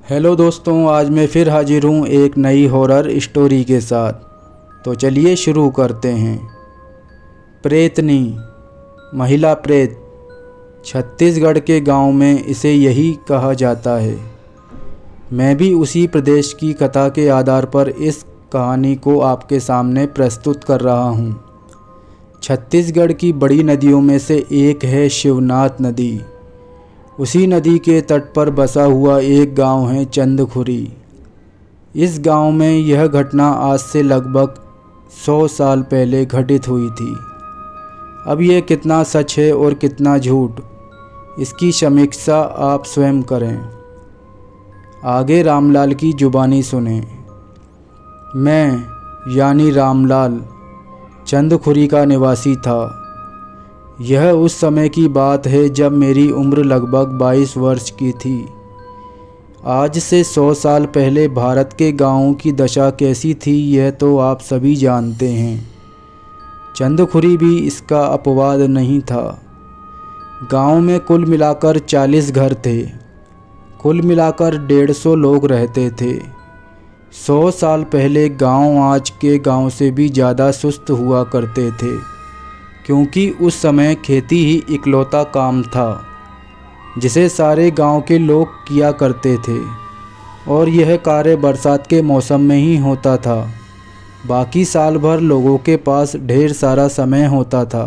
Hello दोस्तों, आज मैं फिर हाजिर हूँ एक नई हॉरर स्टोरी के साथ। तो चलिए शुरू करते हैं। प्रेतनी, महिला प्रेत। छत्तीसगढ़ के गांव में इसे यही कहा जाता है। मैं भी उसी प्रदेश की कथा के आधार पर इस कहानी को आपके सामने प्रस्तुत कर रहा हूँ। छत्तीसगढ़ की बड़ी नदियों में से एक है शिवनाथ नदी। उसी नदी के तट पर बसा हुआ एक गांव है चंदखुरी। इस गांव में यह घटना आज से लगभग 100 साल पहले घटित हुई थी। अब यह कितना सच है और कितना झूठ, इसकी समीक्षा आप स्वयं करें। आगे रामलाल की जुबानी सुने। मैं यानी रामलाल चंदखुरी का निवासी था। यह उस समय की बात है जब मेरी उम्र लगभग 22 वर्ष की थी। आज से 100 साल पहले भारत के गांवों की दशा कैसी थी यह तो आप सभी जानते हैं। चंदखुरी भी इसका अपवाद नहीं था। गांव में कुल मिलाकर 40 घर थे। कुल मिलाकर 150 लोग रहते थे। 100 साल पहले गांव आज के गांव से भी ज़्यादा सुस्त हुआ करते थे, क्योंकि उस समय खेती ही इकलौता काम था जिसे सारे गांव के लोग किया करते थे, और यह कार्य बरसात के मौसम में ही होता था। बाकी साल भर लोगों के पास ढेर सारा समय होता था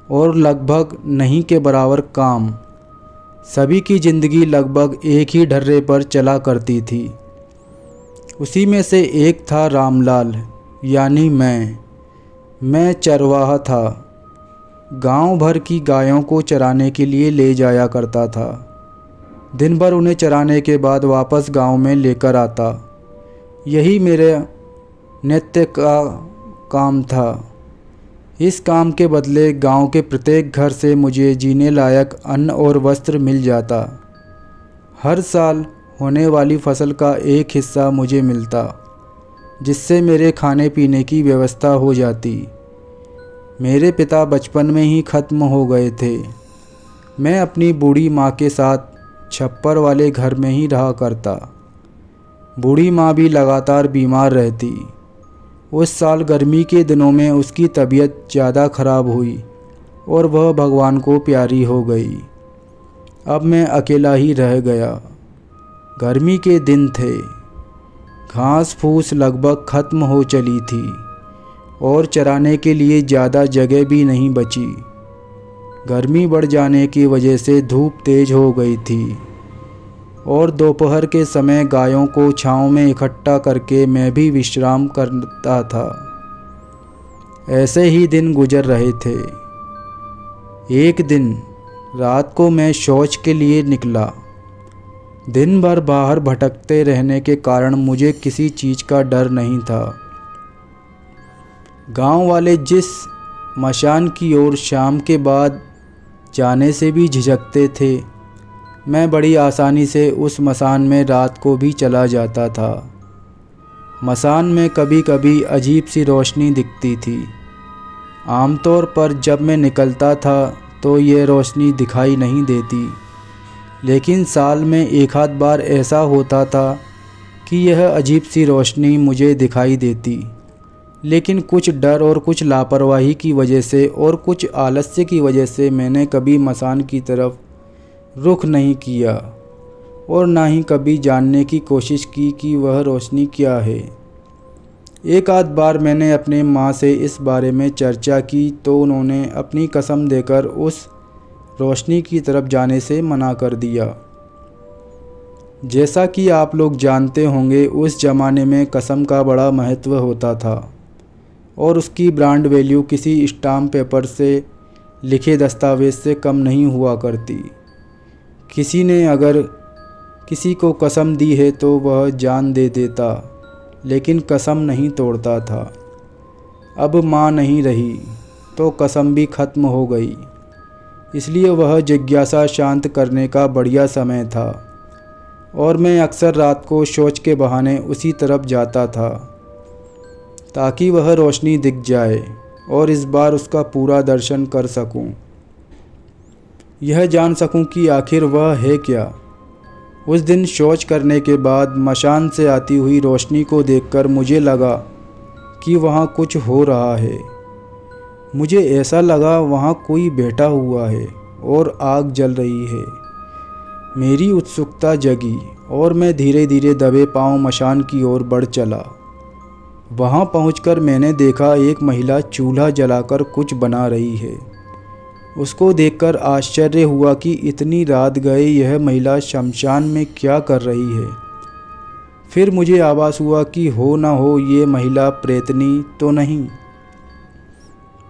और लगभग नहीं के बराबर काम। सभी की ज़िंदगी लगभग एक ही ढर्रे पर चला करती थी। उसी में से एक था रामलाल, यानी मैं चरवाहा था। गांव भर की गायों को चराने के लिए ले जाया करता था। दिन भर उन्हें चराने के बाद वापस गांव में लेकर आता। यही मेरे नित्य का काम था। इस काम के बदले गांव के प्रत्येक घर से मुझे जीने लायक अन्न और वस्त्र मिल जाता। हर साल होने वाली फसल का एक हिस्सा मुझे मिलता, जिससे मेरे खाने पीने की व्यवस्था हो जाती। मेरे पिता बचपन में ही ख़त्म हो गए थे। मैं अपनी बूढ़ी माँ के साथ छप्पर वाले घर में ही रहा करता। बूढ़ी माँ भी लगातार बीमार रहती। उस साल गर्मी के दिनों में उसकी तबीयत ज़्यादा ख़राब हुई और वह भगवान को प्यारी हो गई। अब मैं अकेला ही रह गया। गर्मी के दिन थे। घास फूस लगभग ख़त्म हो चली थी और चराने के लिए ज़्यादा जगह भी नहीं बची। गर्मी बढ़ जाने की वजह से धूप तेज़ हो गई थी और दोपहर के समय गायों को छांव में इकट्ठा करके मैं भी विश्राम करता था। ऐसे ही दिन गुजर रहे थे। एक दिन रात को मैं शौच के लिए निकला। दिन भर बाहर भटकते रहने के कारण मुझे किसी चीज़ का डर नहीं था। गांव वाले जिस मशान की ओर शाम के बाद जाने से भी झिझकते थे, मैं बड़ी आसानी से उस मसान में रात को भी चला जाता था। मसान में कभी कभी अजीब सी रोशनी दिखती थी। आमतौर पर जब मैं निकलता था तो ये रोशनी दिखाई नहीं देती, लेकिन साल में एक आध बार ऐसा होता था कि यह अजीब सी रोशनी मुझे दिखाई देती। लेकिन कुछ डर और कुछ लापरवाही की वजह से और कुछ आलस्य की वजह से मैंने कभी मसान की तरफ रुख नहीं किया और ना ही कभी जानने की कोशिश की कि वह रोशनी क्या है। एक आध बार मैंने अपने माँ से इस बारे में चर्चा की तो उन्होंने अपनी कसम देकर उस रोशनी की तरफ जाने से मना कर दिया। जैसा कि आप लोग जानते होंगे, उस ज़माने में कसम का बड़ा महत्व होता था और उसकी ब्रांड वैल्यू किसी स्टाम्प पेपर से लिखे दस्तावेज़ से कम नहीं हुआ करती। किसी ने अगर किसी को कसम दी है तो वह जान दे देता, लेकिन कसम नहीं तोड़ता था। अब माँ नहीं रही तो कसम भी ख़त्म हो गई, इसलिए वह जिज्ञासा शांत करने का बढ़िया समय था और मैं अक्सर रात को शौच के बहाने उसी तरफ जाता था ताकि वह रोशनी दिख जाए और इस बार उसका पूरा दर्शन कर सकूं। यह जान सकूं कि आखिर वह है क्या। उस दिन शौच करने के बाद मशान से आती हुई रोशनी को देखकर मुझे लगा कि वहाँ कुछ हो रहा है। मुझे ऐसा लगा वहाँ कोई बैठा हुआ है और आग जल रही है। मेरी उत्सुकता जगी और मैं धीरे धीरे दबे पांव मशान की ओर बढ़ चला। वहाँ पहुंचकर मैंने देखा एक महिला चूल्हा जलाकर कुछ बना रही है। उसको देखकर आश्चर्य हुआ कि इतनी रात गए यह महिला शमशान में क्या कर रही है। फिर मुझे आभास हुआ कि हो ना हो ये महिला प्रेतनी तो नहीं।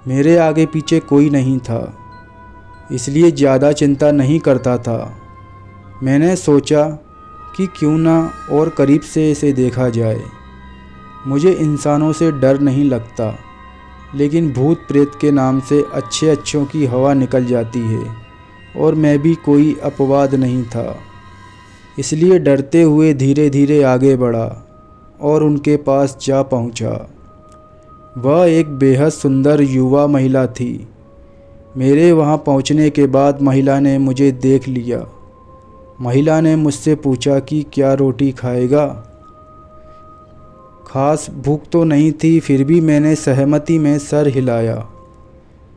मेरे आगे पीछे कोई नहीं था, इसलिए ज़्यादा चिंता नहीं करता था। मैंने सोचा कि क्यों ना और करीब से इसे देखा जाए। मुझे इंसानों से डर नहीं लगता, लेकिन भूत प्रेत के नाम से अच्छे अच्छों की हवा निकल जाती है और मैं भी कोई अपवाद नहीं था। इसलिए डरते हुए धीरे धीरे आगे बढ़ा और उनके पास जा पहुंचा। वह एक बेहद सुंदर युवा महिला थी। मेरे वहां पहुंचने के बाद महिला ने मुझे देख लिया। महिला ने मुझसे पूछा कि क्या रोटी खाएगा। खास भूख तो नहीं थी, फिर भी मैंने सहमति में सर हिलाया।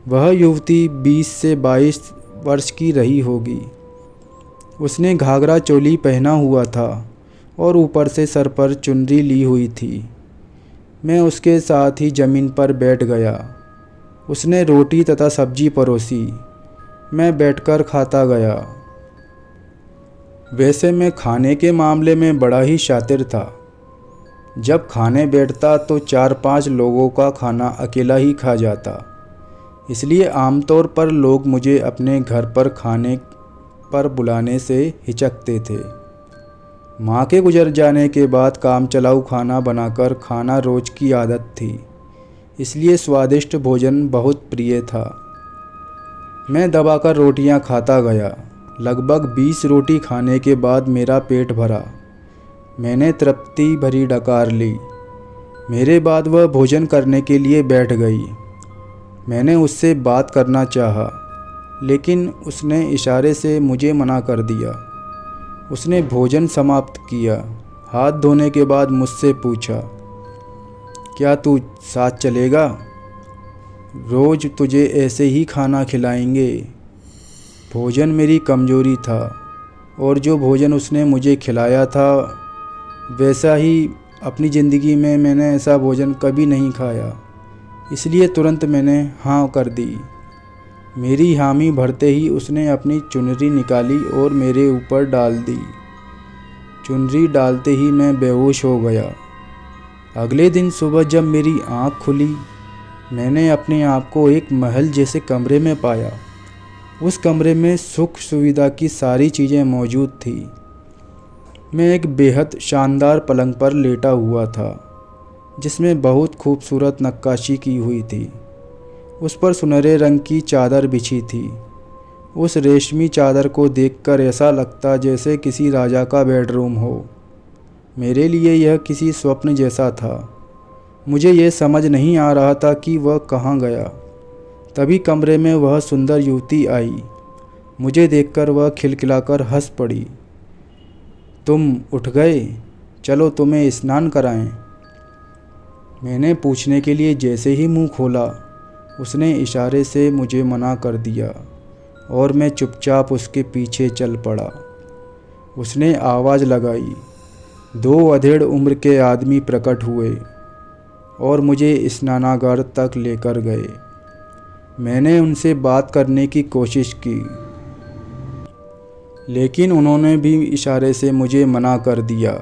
वह युवती 20 से 22 वर्ष की रही होगी। उसने घाघरा चोली पहना हुआ था और ऊपर से सर पर चुनरी ली हुई थी। मैं उसके साथ ही ज़मीन पर बैठ गया। उसने रोटी तथा सब्जी परोसी। मैं बैठकर खाता गया। वैसे मैं खाने के मामले में बड़ा ही शातिर था। जब खाने बैठता तो 4-5 लोगों का खाना अकेला ही खा जाता। इसलिए आमतौर पर लोग मुझे अपने घर पर खाने पर बुलाने से हिचकते थे। माँ के गुजर जाने के बाद काम चलाऊ खाना बनाकर खाना रोज की आदत थी, इसलिए स्वादिष्ट भोजन बहुत प्रिय था। मैं दबाकर रोटियां खाता गया। लगभग 20 रोटी खाने के बाद मेरा पेट भरा। मैंने तृप्ति भरी डकार ली। मेरे बाद वह भोजन करने के लिए बैठ गई। मैंने उससे बात करना चाहा, लेकिन उसने इशारे से मुझे मना कर दिया। उसने भोजन समाप्त किया। हाथ धोने के बाद मुझसे पूछा, क्या तू साथ चलेगा? रोज़ तुझे ऐसे ही खाना खिलाएंगे। भोजन मेरी कमज़ोरी था और जो भोजन उसने मुझे खिलाया था वैसा ही अपनी ज़िंदगी में मैंने ऐसा भोजन कभी नहीं खाया। इसलिए तुरंत मैंने हाँ कर दी। मेरी हामी भरते ही उसने अपनी चुनरी निकाली और मेरे ऊपर डाल दी। चुनरी डालते ही मैं बेहोश हो गया। अगले दिन सुबह जब मेरी आँख खुली, मैंने अपने आप को एक महल जैसे कमरे में पाया। उस कमरे में सुख सुविधा की सारी चीज़ें मौजूद थी। मैं एक बेहद शानदार पलंग पर लेटा हुआ था, जिसमें बहुत खूबसूरत नक्काशी की हुई थी। उस पर सुनहरे रंग की चादर बिछी थी। उस रेशमी चादर को देखकर ऐसा लगता जैसे किसी राजा का बेडरूम हो। मेरे लिए यह किसी स्वप्न जैसा था। मुझे यह समझ नहीं आ रहा था कि वह कहाँ गया। तभी कमरे में वह सुंदर युवती आई। मुझे देखकर वह खिलखिलाकर हंस पड़ी। तुम उठ गए? चलो तुम्हें स्नान कराएं। मैंने पूछने के लिए जैसे ही मुंह खोला, उसने इशारे से मुझे मना कर दिया और मैं चुपचाप उसके पीछे चल पड़ा। उसने आवाज़ लगाई। 2 अधेड़ उम्र के आदमी प्रकट हुए और मुझे स्नानागार तक लेकर गए। मैंने उनसे बात करने की कोशिश की, लेकिन उन्होंने भी इशारे से मुझे मना कर दिया।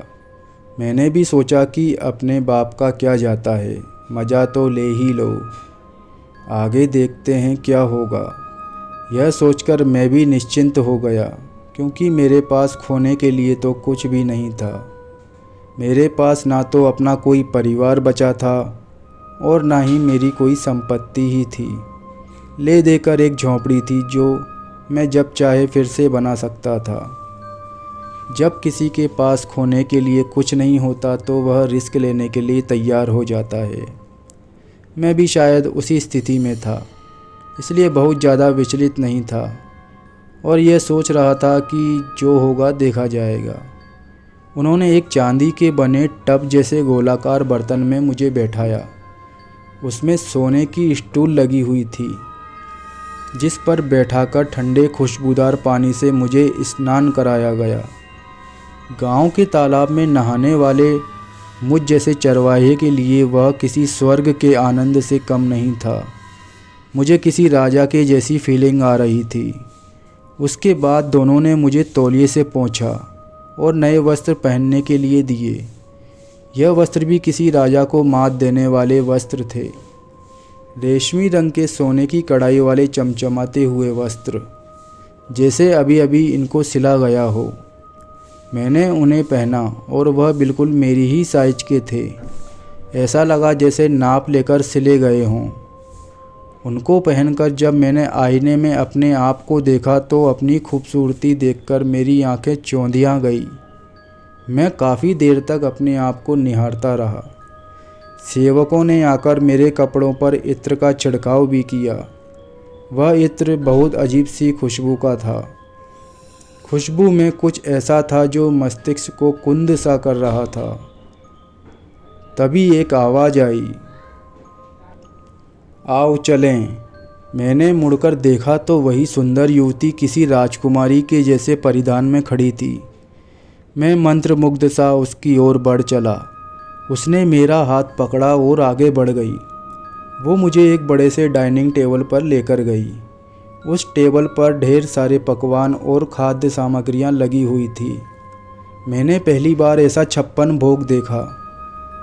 मैंने भी सोचा कि अपने बाप का क्या जाता है, मज़ा तो ले ही लो, आगे देखते हैं क्या होगा। यह सोचकर मैं भी निश्चिंत हो गया, क्योंकि मेरे पास खोने के लिए तो कुछ भी नहीं था। मेरे पास ना तो अपना कोई परिवार बचा था और ना ही मेरी कोई संपत्ति ही थी। ले देकर एक झोंपड़ी थी जो मैं जब चाहे फिर से बना सकता था। जब किसी के पास खोने के लिए कुछ नहीं होता तो वह रिस्क लेने के लिए तैयार हो जाता है। मैं भी शायद उसी स्थिति में था, इसलिए बहुत ज़्यादा विचलित नहीं था और यह सोच रहा था कि जो होगा देखा जाएगा। उन्होंने एक चांदी के बने टब जैसे गोलाकार बर्तन में मुझे बैठाया। उसमें सोने की स्टूल लगी हुई थी, जिस पर बैठाकर ठंडे खुशबूदार पानी से मुझे स्नान कराया गया। गांव के तालाब में नहाने वाले मुझ जैसे चरवाहे के लिए वह किसी स्वर्ग के आनंद से कम नहीं था। मुझे किसी राजा के जैसी फीलिंग आ रही थी। उसके बाद दोनों ने मुझे तौलिए से पोंछा और नए वस्त्र पहनने के लिए दिए। यह वस्त्र भी किसी राजा को मात देने वाले वस्त्र थे। रेशमी रंग के सोने की कढ़ाई वाले चमचमाते हुए वस्त्र, जैसे अभी अभी इनको सिला गया हो। मैंने उन्हें पहना और वह बिल्कुल मेरी ही साइज के थे। ऐसा लगा जैसे नाप लेकर सिले गए हों। उनको पहनकर जब मैंने आईने में अपने आप को देखा तो अपनी खूबसूरती देखकर मेरी आंखें चौंधिया गई। मैं काफ़ी देर तक अपने आप को निहारता रहा। सेवकों ने आकर मेरे कपड़ों पर इत्र का छिड़काव भी किया। वह इत्र बहुत अजीब सी खुशबू का था। खुशबू में कुछ ऐसा था जो मस्तिष्क को कुंद सा कर रहा था। तभी एक आवाज़ आई, आओ चलें। मैंने मुड़कर देखा तो वही सुंदर युवती किसी राजकुमारी के जैसे परिधान में खड़ी थी। मैं मंत्रमुग्ध सा उसकी ओर बढ़ चला। उसने मेरा हाथ पकड़ा और आगे बढ़ गई। वो मुझे एक बड़े से डाइनिंग टेबल पर लेकर गई। उस टेबल पर ढेर सारे पकवान और खाद्य सामग्रियां लगी हुई थी। मैंने पहली बार ऐसा 56 भोग देखा,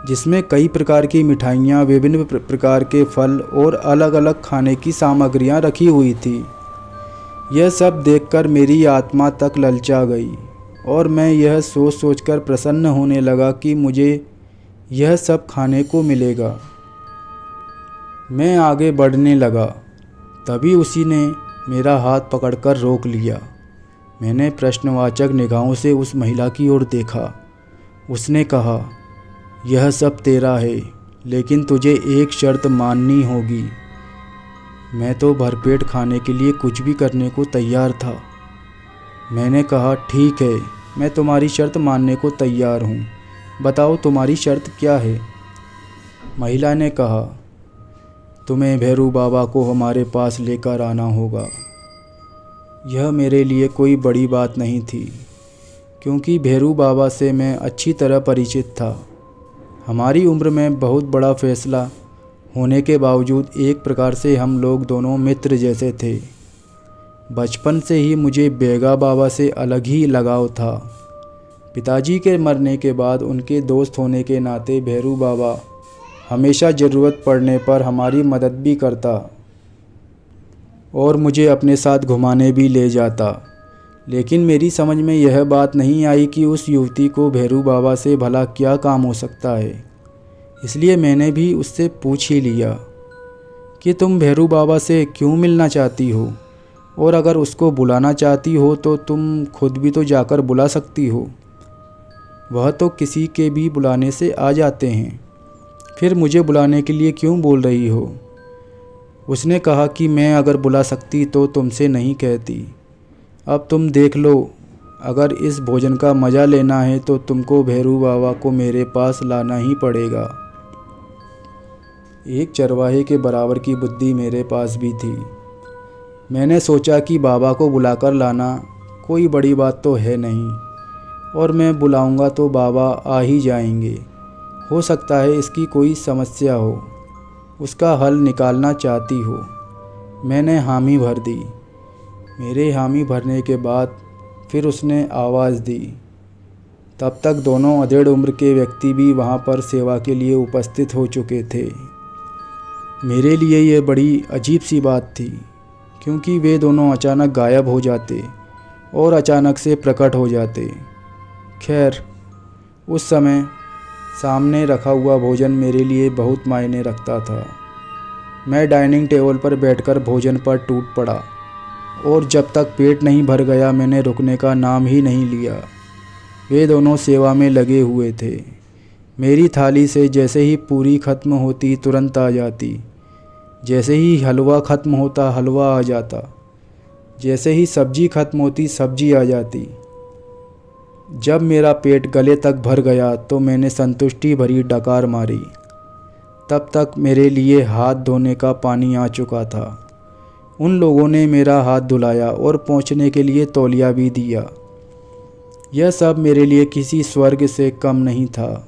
जिसमें कई प्रकार की मिठाइयाँ, विभिन्न प्रकार के फल और अलग अलग खाने की सामग्रियाँ रखी हुई थी। यह सब देखकर मेरी आत्मा तक ललचा गई और मैं यह सोच सोचकर प्रसन्न होने लगा कि मुझे यह सब खाने को मिलेगा। मैं आगे बढ़ने लगा, तभी उसी ने मेरा हाथ पकड़कर रोक लिया। मैंने प्रश्नवाचक निगाहों से उस महिला की ओर देखा। उसने कहा, यह सब तेरा है, लेकिन तुझे एक शर्त माननी होगी। मैं तो भरपेट खाने के लिए कुछ भी करने को तैयार था। मैंने कहा, ठीक है, मैं तुम्हारी शर्त मानने को तैयार हूँ। बताओ तुम्हारी शर्त क्या है? महिला ने कहा, तुम्हें भैरू बाबा को हमारे पास लेकर आना होगा। यह मेरे लिए कोई बड़ी बात नहीं थी, क्योंकि भैरू बाबा से मैं अच्छी तरह परिचित था। हमारी उम्र में बहुत बड़ा फैसला होने के बावजूद एक प्रकार से हम लोग दोनों मित्र जैसे थे। बचपन से ही मुझे बेगा बाबा से अलग ही लगाव था। पिताजी के मरने के बाद उनके दोस्त होने के नाते भैरू बाबा हमेशा ज़रूरत पड़ने पर हमारी मदद भी करता और मुझे अपने साथ घुमाने भी ले जाता। लेकिन मेरी समझ में यह बात नहीं आई कि उस युवती को भैरू बाबा से भला क्या काम हो सकता है। इसलिए मैंने भी उससे पूछ ही लिया कि तुम भैरू बाबा से क्यों मिलना चाहती हो, और अगर उसको बुलाना चाहती हो तो तुम खुद भी तो जाकर बुला सकती हो। वह तो किसी के भी बुलाने से आ जाते हैं, फिर मुझे बुलाने के लिए क्यों बोल रही हो? उसने कहा कि मैं अगर बुला सकती तो तुमसे नहीं कहती। अब तुम देख लो, अगर इस भोजन का मज़ा लेना है तो तुमको भैरू बाबा को मेरे पास लाना ही पड़ेगा। एक चरवाहे के बराबर की बुद्धि मेरे पास भी थी। मैंने सोचा कि बाबा को बुलाकर लाना कोई बड़ी बात तो है नहीं, और मैं बुलाऊंगा तो बाबा आ ही जाएंगे। हो सकता है इसकी कोई समस्या हो, उसका हल निकालना चाहती हो। मैंने हामी भर दी। मेरे हामी भरने के बाद फिर उसने आवाज़ दी। तब तक दोनों अधेड़ उम्र के व्यक्ति भी वहाँ पर सेवा के लिए उपस्थित हो चुके थे। मेरे लिए ये बड़ी अजीब सी बात थी, क्योंकि वे दोनों अचानक गायब हो जाते और अचानक से प्रकट हो जाते। खैर, उस समय सामने रखा हुआ भोजन मेरे लिए बहुत मायने रखता था। मैं डाइनिंग टेबल पर बैठकर भोजन पर टूट पड़ा, और जब तक पेट नहीं भर गया मैंने रुकने का नाम ही नहीं लिया। वे दोनों सेवा में लगे हुए थे। मेरी थाली से जैसे ही पूरी ख़त्म होती तुरंत आ जाती, जैसे ही हलवा ख़त्म होता हलवा आ जाता। जैसे ही सब्जी खत्म होती सब्जी आ जाती। जब मेरा पेट गले तक भर गया तो मैंने संतुष्टि भरी डकार मारी। तब तक मेरे लिए हाथ धोने का पानी आ चुका था। उन लोगों ने मेरा हाथ धुलाया और पोंछने के लिए तौलिया भी दिया। यह सब मेरे लिए किसी स्वर्ग से कम नहीं था।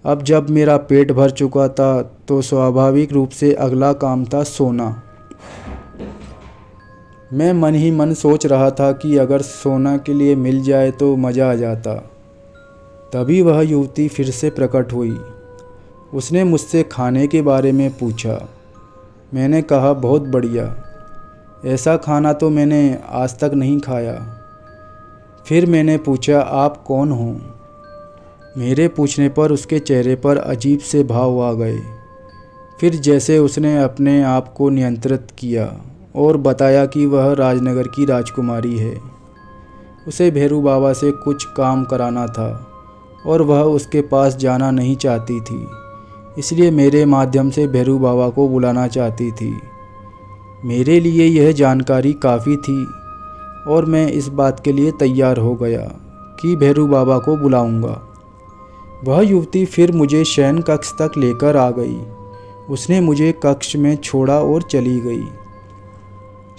अब जब मेरा पेट भर चुका था तो स्वाभाविक रूप से अगला काम था सोना। मैं मन ही मन सोच रहा था कि अगर सोना के लिए मिल जाए तो मज़ा आ जाता। तभी वह युवती फिर से प्रकट हुई। उसने मुझसे खाने के बारे में पूछा। मैंने कहा, बहुत बढ़िया, ऐसा खाना तो मैंने आज तक नहीं खाया। फिर मैंने पूछा, आप कौन हो? मेरे पूछने पर उसके चेहरे पर अजीब से भाव आ गए। फिर जैसे उसने अपने आप को नियंत्रित किया और बताया कि वह राजनगर की राजकुमारी है। उसे भैरू बाबा से कुछ काम कराना था और वह उसके पास जाना नहीं चाहती थी, इसलिए मेरे माध्यम से भैरू बाबा को बुलाना चाहती थी। मेरे लिए यह जानकारी काफ़ी थी और मैं इस बात के लिए तैयार हो गया कि भैरू बाबा को बुलाऊंगा। वह युवती फिर मुझे शयन कक्ष तक लेकर आ गई। उसने मुझे कक्ष में छोड़ा और चली गई।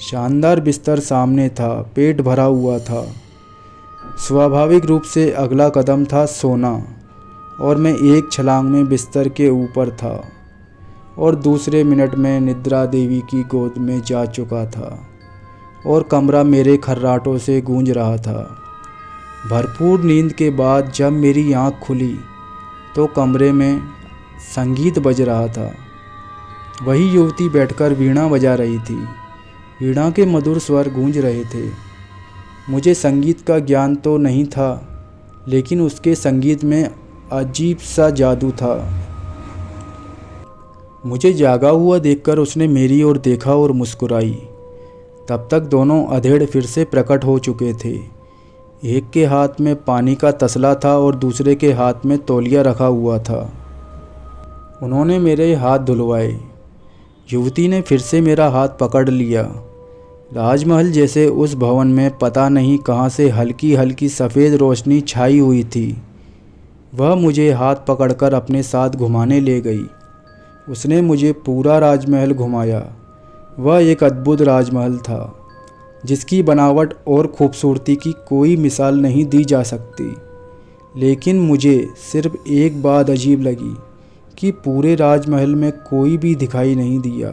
शानदार बिस्तर सामने था, पेट भरा हुआ था। स्वाभाविक रूप से अगला कदम था सोना, और मैं एक छलांग में बिस्तर के ऊपर था और दूसरे मिनट में निद्रा देवी की गोद में जा चुका था और कमरा मेरे खर्राटों से गूंज रहा था। भरपूर नींद के बाद जब मेरी आँख खुली तो कमरे में संगीत बज रहा था। वही युवती बैठकर वीणा बजा रही थी। वीणा के मधुर स्वर गूंज रहे थे। मुझे संगीत का ज्ञान तो नहीं था, लेकिन उसके संगीत में अजीब सा जादू था। मुझे जागा हुआ देखकर उसने मेरी ओर देखा और मुस्कुराई। तब तक दोनों अधेड़ फिर से प्रकट हो चुके थे। एक के हाथ में पानी का तसला था और दूसरे के हाथ में तौलिया रखा हुआ था। उन्होंने मेरे हाथ धुलवाए। युवती ने फिर से मेरा हाथ पकड़ लिया। राजमहल जैसे उस भवन में पता नहीं कहाँ से हल्की हल्की सफ़ेद रोशनी छाई हुई थी। वह मुझे हाथ पकड़कर अपने साथ घुमाने ले गई। उसने मुझे पूरा राजमहल घुमाया। वह एक अद्भुत राजमहल था, जिसकी बनावट और खूबसूरती की कोई मिसाल नहीं दी जा सकती। लेकिन मुझे सिर्फ एक बात अजीब लगी कि पूरे राजमहल में कोई भी दिखाई नहीं दिया।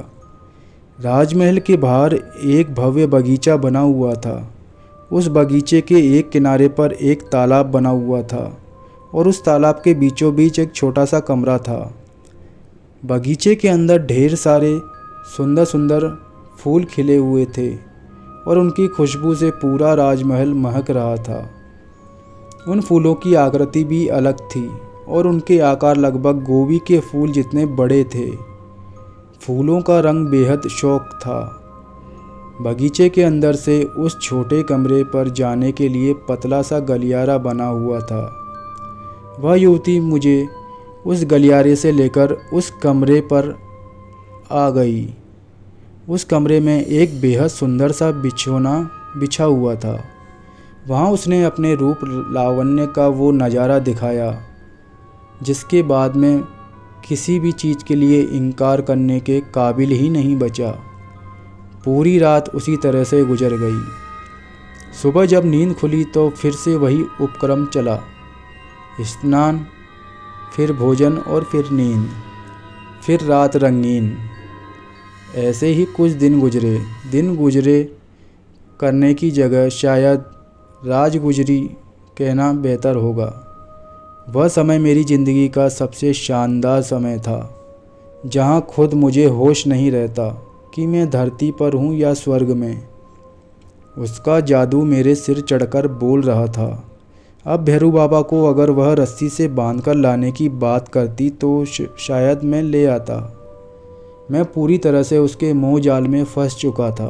राजमहल के बाहर एक भव्य बगीचा बना हुआ था। उस बगीचे के एक किनारे पर एक तालाब बना हुआ था और उस तालाब के बीचों बीच एक छोटा सा कमरा था। बगीचे के अंदर ढेर सारे सुंदर सुंदर फूल खिले हुए थे और उनकी खुशबू से पूरा राजमहल महक रहा था। उन फूलों की आकृति भी अलग थी और उनके आकार लगभग गोभी के फूल जितने बड़े थे। फूलों का रंग बेहद शौक था। बगीचे के अंदर से उस छोटे कमरे पर जाने के लिए पतला सा गलियारा बना हुआ था। वह युवती मुझे उस गलियारे से लेकर उस कमरे पर आ गई। उस कमरे में एक बेहद सुंदर सा बिछौना बिछा हुआ था। वहाँ उसने अपने रूप लावण्य का वो नज़ारा दिखाया जिसके बाद में किसी भी चीज़ के लिए इनकार करने के काबिल ही नहीं बचा। पूरी रात उसी तरह से गुजर गई। सुबह जब नींद खुली तो फिर से वही उपक्रम चला। स्नान, फिर भोजन और फिर नींद, फिर रात रंगीन। ऐसे ही कुछ दिन गुजरे करने की जगह शायद राजगुजरी कहना बेहतर होगा। वह समय मेरी ज़िंदगी का सबसे शानदार समय था, जहाँ खुद मुझे होश नहीं रहता कि मैं धरती पर हूँ या स्वर्ग में। उसका जादू मेरे सिर चढ़कर बोल रहा था। अब भैरू बाबा को अगर वह रस्सी से बांधकर लाने की बात करती तो शायद मैं ले आता। मैं पूरी तरह से उसके मोह जाल में फंस चुका था।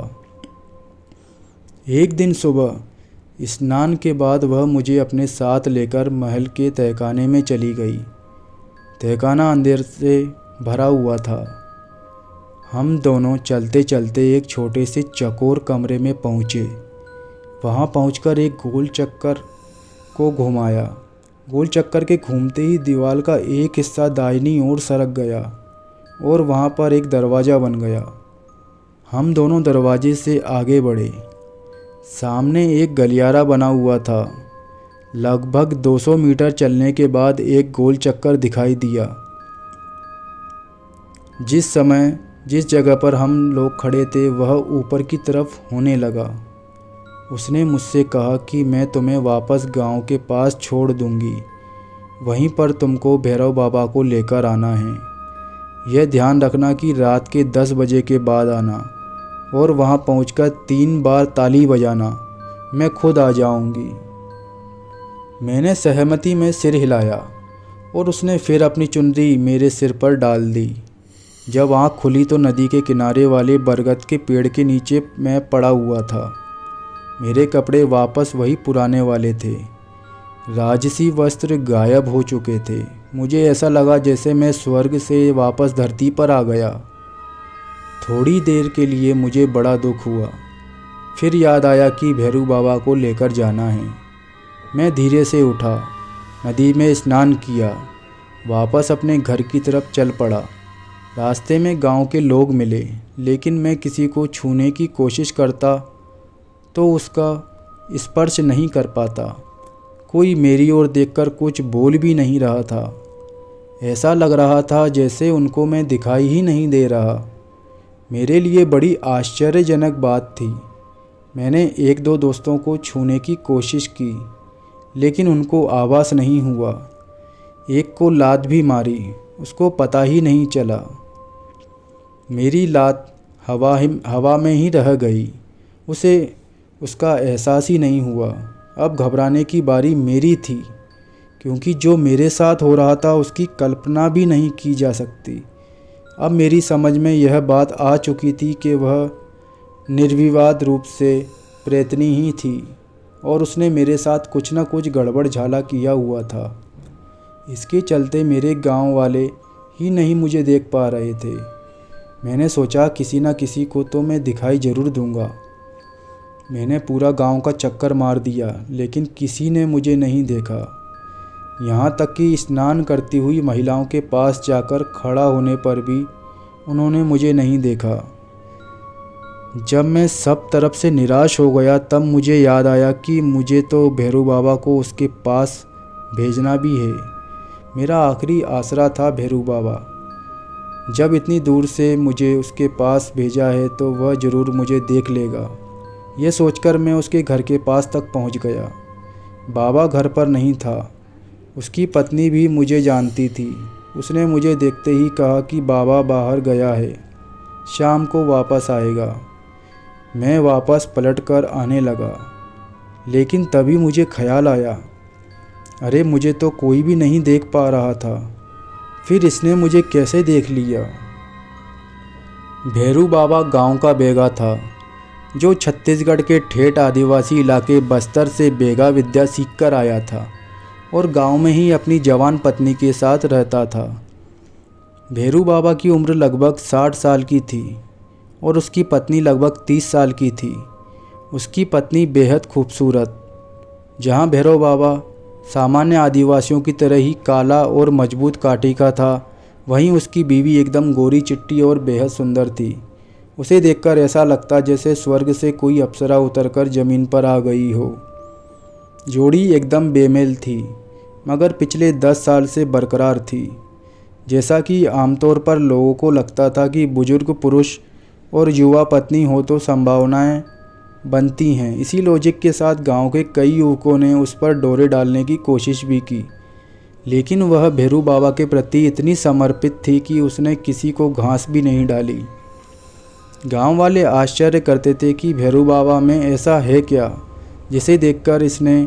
एक दिन सुबह स्नान के बाद वह मुझे अपने साथ लेकर महल के तहखाने में चली गई। तहखाना अंधेरे से भरा हुआ था। हम दोनों चलते चलते एक छोटे से चौकोर कमरे में पहुँचे। वहाँ पहुंचकर एक गोल चक्कर को घुमाया। गोल चक्कर के घूमते ही दीवार का एक हिस्सा दाहिनी ओर सरक गया और वहाँ पर एक दरवाज़ा बन गया। हम दोनों दरवाजे से आगे बढ़े। सामने एक गलियारा बना हुआ था। लगभग 200 मीटर चलने के बाद एक गोल चक्कर दिखाई दिया। जिस जगह पर हम लोग खड़े थे वह ऊपर की तरफ होने लगा। उसने मुझसे कहा कि मैं तुम्हें वापस गांव के पास छोड़ दूंगी, वहीं पर तुमको भैरव बाबा को लेकर आना है। यह ध्यान रखना कि रात के 10 बजे के बाद आना और वहां पहुंचकर 3 बार ताली बजाना, मैं खुद आ जाऊंगी। मैंने सहमति में सिर हिलाया और उसने फिर अपनी चुनरी मेरे सिर पर डाल दी। जब आँख खुली तो नदी के किनारे वाले बरगद के पेड़ के नीचे मैं पड़ा हुआ था। मेरे कपड़े वापस वही पुराने वाले थे। राजसी वस्त्र गायब हो चुके थे। मुझे ऐसा लगा जैसे मैं स्वर्ग से वापस धरती पर आ गया। थोड़ी देर के लिए मुझे बड़ा दुख हुआ। फिर याद आया कि भैरू बाबा को लेकर जाना है। मैं धीरे से उठा, नदी में स्नान किया, वापस अपने घर की तरफ चल पड़ा। रास्ते में गांव के लोग मिले, लेकिन मैं किसी को छूने की कोशिश करता तो उसका स्पर्श नहीं कर पाता। कोई मेरी ओर देखकर कुछ बोल भी नहीं रहा था। ऐसा लग रहा था जैसे उनको मैं दिखाई ही नहीं दे रहा। मेरे लिए बड़ी आश्चर्यजनक बात थी। मैंने 1-2 दोस्तों को छूने की कोशिश की, लेकिन उनको आभास नहीं हुआ। एक को लात भी मारी, उसको पता ही नहीं चला। मेरी लात हवा में ही रह गई। उसे उसका एहसास ही नहीं हुआ। अब घबराने की बारी मेरी थी, क्योंकि जो मेरे साथ हो रहा था उसकी कल्पना भी नहीं की जा सकती। अब मेरी समझ में यह बात आ चुकी थी कि वह निर्विवाद रूप से प्रेतनी ही थी और उसने मेरे साथ कुछ न कुछ गड़बड़ झाला किया हुआ था। इसके चलते मेरे गांव वाले ही नहीं मुझे देख पा रहे थे। मैंने सोचा किसी न किसी को तो मैं दिखाई ज़रूर दूंगा। मैंने पूरा गांव का चक्कर मार दिया, लेकिन किसी ने मुझे नहीं देखा। यहाँ तक कि स्नान करती हुई महिलाओं के पास जाकर खड़ा होने पर भी उन्होंने मुझे नहीं देखा। जब मैं सब तरफ से निराश हो गया तब मुझे याद आया कि मुझे तो भैरू बाबा को उसके पास भेजना भी है। मेरा आखिरी आसरा था भैरू बाबा। जब इतनी दूर से मुझे उसके पास भेजा है तो वह ज़रूर मुझे देख लेगा। यह सोचकर मैं उसके घर के पास तक पहुंच गया। बाबा घर पर नहीं था। उसकी पत्नी भी मुझे जानती थी। उसने मुझे देखते ही कहा कि बाबा बाहर गया है, शाम को वापस आएगा। मैं वापस पलटकर आने लगा, लेकिन तभी मुझे ख्याल आया, अरे मुझे तो कोई भी नहीं देख पा रहा था। फिर इसने मुझे कैसे देख लिया? भैरू बाबा गांव का बेगा था, जो छत्तीसगढ़ के ठेठ आदिवासी इलाके बस्तर से बेगा विद्या सीखकर आया था और गांव में ही अपनी जवान पत्नी के साथ रहता था। भैरू बाबा की उम्र लगभग 60 साल की थी और उसकी पत्नी लगभग 30 साल की थी। उसकी पत्नी बेहद खूबसूरत। जहां भैरव बाबा सामान्य आदिवासियों की तरह ही काला और मजबूत काठी का था, वहीं उसकी बीवी एकदम गोरी चिट्टी और बेहद सुंदर थी। उसे देखकर ऐसा लगता जैसे स्वर्ग से कोई अप्सरा उतरकर ज़मीन पर आ गई हो। जोड़ी एकदम बेमेल थी, मगर पिछले 10 साल से बरकरार थी। जैसा कि आमतौर पर लोगों को लगता था कि बुजुर्ग पुरुष और युवा पत्नी हो तो संभावनाएं बनती हैं। इसी लॉजिक के साथ गांव के कई युवकों ने उस पर डोरे डालने की कोशिश भी की, लेकिन वह भैरू बाबा के प्रति इतनी समर्पित थी कि उसने किसी को घास भी नहीं डाली। गांव वाले आश्चर्य करते थे कि भैरू बाबा में ऐसा है क्या जिसे देखकर इसने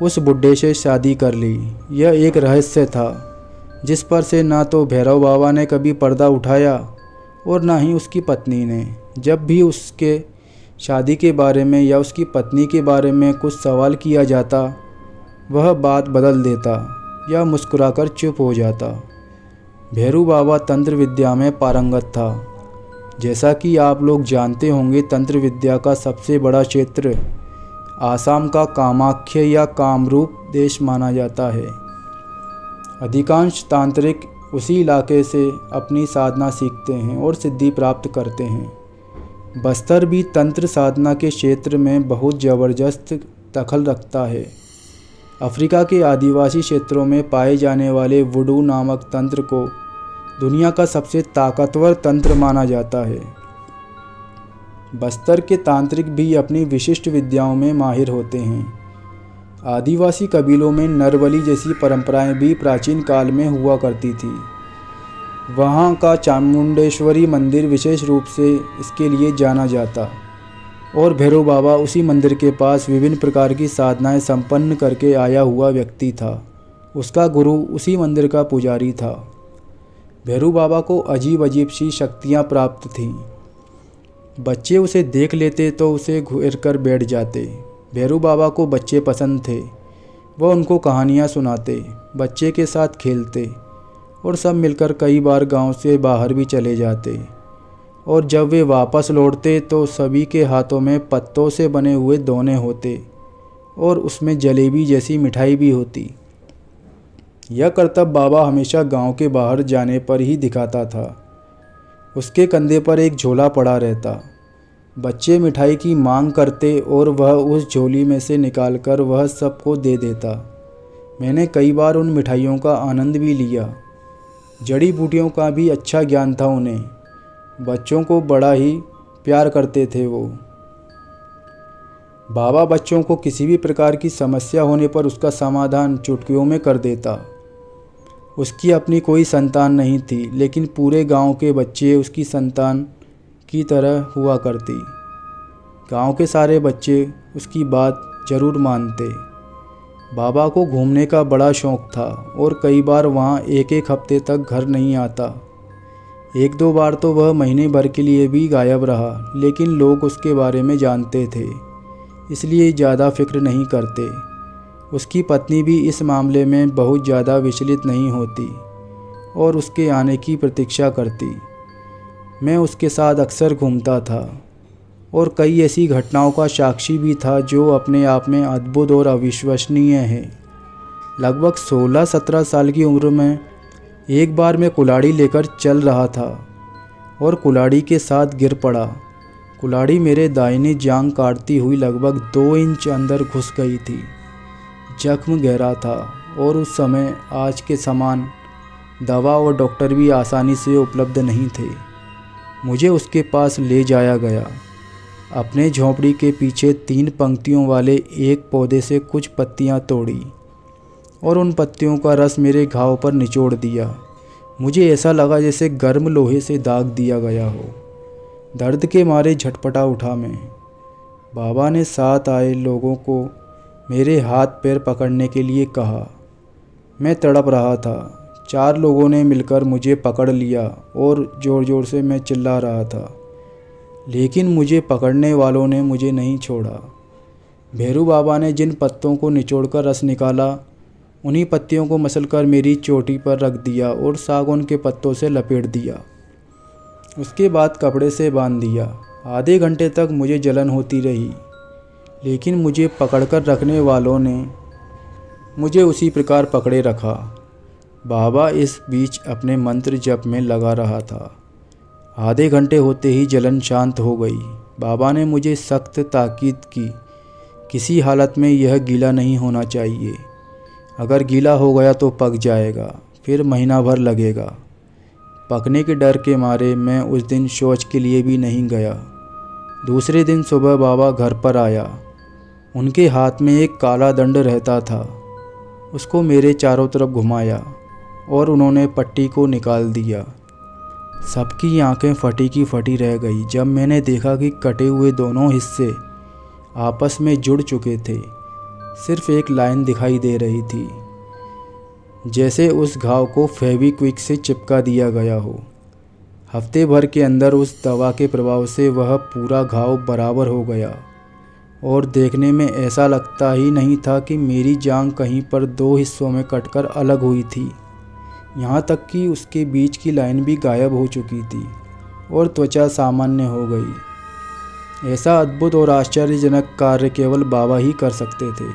उस बुड्ढे से शादी कर ली। यह एक रहस्य था जिस पर से ना तो भैरव बाबा ने कभी पर्दा उठाया और ना ही उसकी पत्नी ने। जब भी उसके शादी के बारे में या उसकी पत्नी के बारे में कुछ सवाल किया जाता, वह बात बदल देता या मुस्कुराकर चुप हो जाता। भैरू बाबा तंत्र विद्या में पारंगत था। जैसा कि आप लोग जानते होंगे, तंत्र विद्या का सबसे बड़ा क्षेत्र आसाम का कामाख्या या कामरूप देश माना जाता है। अधिकांश तांत्रिक उसी इलाके से अपनी साधना सीखते हैं और सिद्धि प्राप्त करते हैं। बस्तर भी तंत्र साधना के क्षेत्र में बहुत ज़बरदस्त दखल रखता है। अफ्रीका के आदिवासी क्षेत्रों में पाए जाने वाले वुडू नामक तंत्र को दुनिया का सबसे ताकतवर तंत्र माना जाता है। बस्तर के तांत्रिक भी अपनी विशिष्ट विद्याओं में माहिर होते हैं। आदिवासी कबीलों में नरबली जैसी परंपराएं भी प्राचीन काल में हुआ करती थी। वहाँ का चामुंडेश्वरी मंदिर विशेष रूप से इसके लिए जाना जाता और भैरव बाबा उसी मंदिर के पास विभिन्न प्रकार की साधनाएं संपन्न करके आया हुआ व्यक्ति था। उसका गुरु उसी मंदिर का पुजारी था। भैरव बाबा को अजीब अजीब सी शक्तियाँ प्राप्त थीं। बच्चे उसे देख लेते तो उसे घेर कर बैठ जाते। भैरव बाबा को बच्चे पसंद थे। वह उनको कहानियाँ सुनाते, बच्चे के साथ खेलते और सब मिलकर कई बार गांव से बाहर भी चले जाते। और जब वे वापस लौटते तो सभी के हाथों में पत्तों से बने हुए दोने होते और उसमें जलेबी जैसी मिठाई भी होती। यह करतब बाबा हमेशा गांव के बाहर जाने पर ही दिखाता था। उसके कंधे पर एक झोला पड़ा रहता। बच्चे मिठाई की मांग करते और वह उस झोली में से निकालकर वह सबको दे देता। मैंने कई बार उन मिठाइयों का आनंद भी लिया। जड़ी बूटियों का भी अच्छा ज्ञान था उन्हें। बच्चों को बड़ा ही प्यार करते थे वो। बाबा बच्चों को किसी भी प्रकार की समस्या होने पर उसका समाधान चुटकियों में कर देता। उसकी अपनी कोई संतान नहीं थी, लेकिन पूरे गांव के बच्चे उसकी संतान की तरह हुआ करती। गांव के सारे बच्चे उसकी बात जरूर मानते। बाबा को घूमने का बड़ा शौक़ था और कई बार वहाँ एक एक हफ्ते तक घर नहीं आता। एक दो बार तो वह महीने भर के लिए भी गायब रहा, लेकिन लोग उसके बारे में जानते थे, इसलिए ज़्यादा फिक्र नहीं करते। उसकी पत्नी भी इस मामले में बहुत ज़्यादा विचलित नहीं होती और उसके आने की प्रतीक्षा करती। मैं उसके साथ अक्सर घूमता था और कई ऐसी घटनाओं का साक्षी भी था जो अपने आप में अद्भुत और अविश्वसनीय है। लगभग 16-17 साल की उम्र में एक बार मैं कुल्हाड़ी लेकर चल रहा था और कुल्हाड़ी के साथ गिर पड़ा। कुल्हाड़ी मेरे दाहिनी जांघ काटती हुई लगभग 2 इंच अंदर घुस गई थी। जख्म गहरा था और उस समय आज के समान दवा और डॉक्टर भी आसानी से उपलब्ध नहीं थे। मुझे उसके पास ले जाया गया। अपने झोंपड़ी के पीछे 3 पंक्तियों वाले एक पौधे से कुछ पत्तियां तोड़ी और उन पत्तियों का रस मेरे घाव पर निचोड़ दिया। मुझे ऐसा लगा जैसे गर्म लोहे से दाग दिया गया हो। दर्द के मारे झटपटा उठा मैं। बाबा ने साथ आए लोगों को मेरे हाथ पैर पकड़ने के लिए कहा। मैं तड़प रहा था। 4 लोगों ने मिलकर मुझे पकड़ लिया और ज़ोर ज़ोर से मैं चिल्ला रहा था, लेकिन मुझे पकड़ने वालों ने मुझे नहीं छोड़ा। भैरव बाबा ने जिन पत्तों को निचोड़कर रस निकाला, उन्हीं पत्तियों को मसलकर मेरी चोटी पर रख दिया और सागौन के पत्तों से लपेट दिया। उसके बाद कपड़े से बांध दिया। आधे घंटे तक मुझे जलन होती रही, लेकिन मुझे पकड़कर रखने वालों ने मुझे उसी प्रकार पकड़े रखा। बाबा इस बीच अपने मंत्र जप में लगा रहा था। आधे घंटे होते ही जलन शांत हो गई। बाबा ने मुझे सख्त ताकीद की, किसी हालत में यह गीला नहीं होना चाहिए। अगर गीला हो गया तो पक जाएगा, फिर महीना भर लगेगा। पकने के डर के मारे मैं उस दिन शौच के लिए भी नहीं गया। दूसरे दिन सुबह बाबा घर पर आया। उनके हाथ में एक काला दंड रहता था। उसको मेरे चारों तरफ घुमाया और उन्होंने पट्टी को निकाल दिया। सबकी आंखें फटी की फटी रह गई जब मैंने देखा कि कटे हुए दोनों हिस्से आपस में जुड़ चुके थे। सिर्फ एक लाइन दिखाई दे रही थी, जैसे उस घाव को फेविक्विक से चिपका दिया गया हो। हफ्ते भर के अंदर उस दवा के प्रभाव से वह पूरा घाव बराबर हो गया और देखने में ऐसा लगता ही नहीं था कि मेरी जांघ कहीं पर 2 हिस्सों में कटकर अलग हुई थी। यहाँ तक कि उसके बीच की लाइन भी गायब हो चुकी थी। और त्वचा सामान्य हो गई। ऐसा अद्भुत और आश्चर्यजनक कार्य केवल बाबा ही कर सकते थे।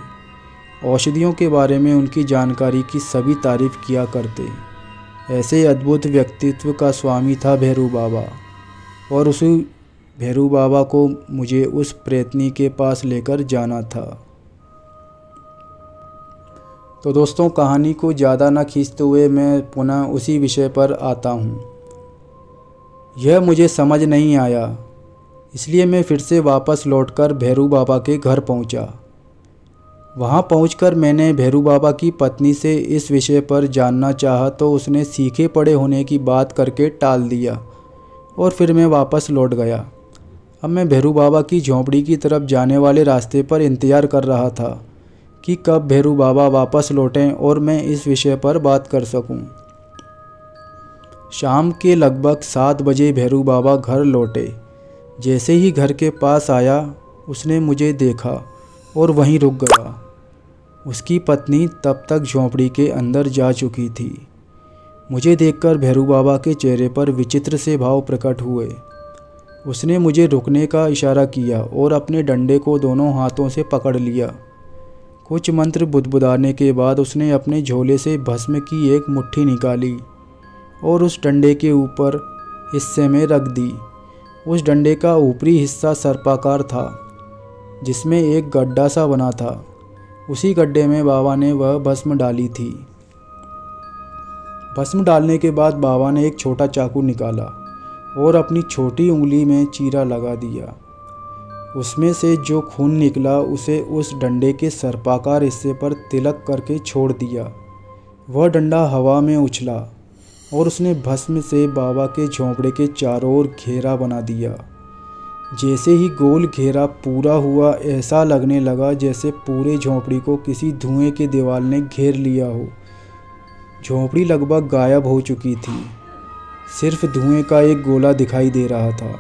औषधियों के बारे में उनकी जानकारी की सभी तारीफ किया करते। ऐसे अद्भुत व्यक्तित्व का स्वामी था भैरू बाबा, और उसी भैरू बाबा को मुझे उस प्रेतनी के पास लेकर जाना था। तो दोस्तों, कहानी को ज़्यादा न खींचते हुए मैं पुनः उसी विषय पर आता हूँ। यह मुझे समझ नहीं आया, इसलिए मैं फिर से वापस लौटकर भैरू बाबा के घर पहुँचा। वहाँ पहुंचकर मैंने भैरू बाबा की पत्नी से इस विषय पर जानना चाहा, तो उसने सीखे पड़े होने की बात करके टाल दिया और फिर मैं वापस लौट गया। अब मैं भैरू बाबा की झोंपड़ी की तरफ जाने वाले रास्ते पर इंतज़ार कर रहा था कि कब भैरू बाबा वापस लौटें और मैं इस विषय पर बात कर सकूं। शाम के लगभग 7 बजे भैरू बाबा घर लौटे। जैसे ही घर के पास आया, उसने मुझे देखा और वहीं रुक गया। उसकी पत्नी तब तक झोंपड़ी के अंदर जा चुकी थी। मुझे देखकर भैरू बाबा के चेहरे पर विचित्र से भाव प्रकट हुए। उसने मुझे रुकने का इशारा किया और अपने डंडे को दोनों हाथों से पकड़ लिया। कुछ मंत्र बुदबुदाने के बाद उसने अपने झोले से भस्म की एक मुट्ठी निकाली और उस डंडे के ऊपर हिस्से में रख दी। उस डंडे का ऊपरी हिस्सा सर्पाकार था, जिसमें एक गड्ढा सा बना था। उसी गड्ढे में बाबा ने वह भस्म डाली थी। भस्म डालने के बाद बाबा ने एक छोटा चाकू निकाला और अपनी छोटी उंगली में चीरा लगा दिया। उसमें से जो खून निकला उसे उस डंडे के सर्पाकार हिस्से पर तिलक करके छोड़ दिया। वह डंडा हवा में उछला और उसने भस्म से बाबा के झोंपड़े के चारों ओर घेरा बना दिया। जैसे ही गोल घेरा पूरा हुआ, ऐसा लगने लगा जैसे पूरे झोंपड़ी को किसी धुएं के दीवार ने घेर लिया हो। झोंपड़ी लगभग गायब हो चुकी थी, सिर्फ धुएं का एक गोला दिखाई दे रहा था।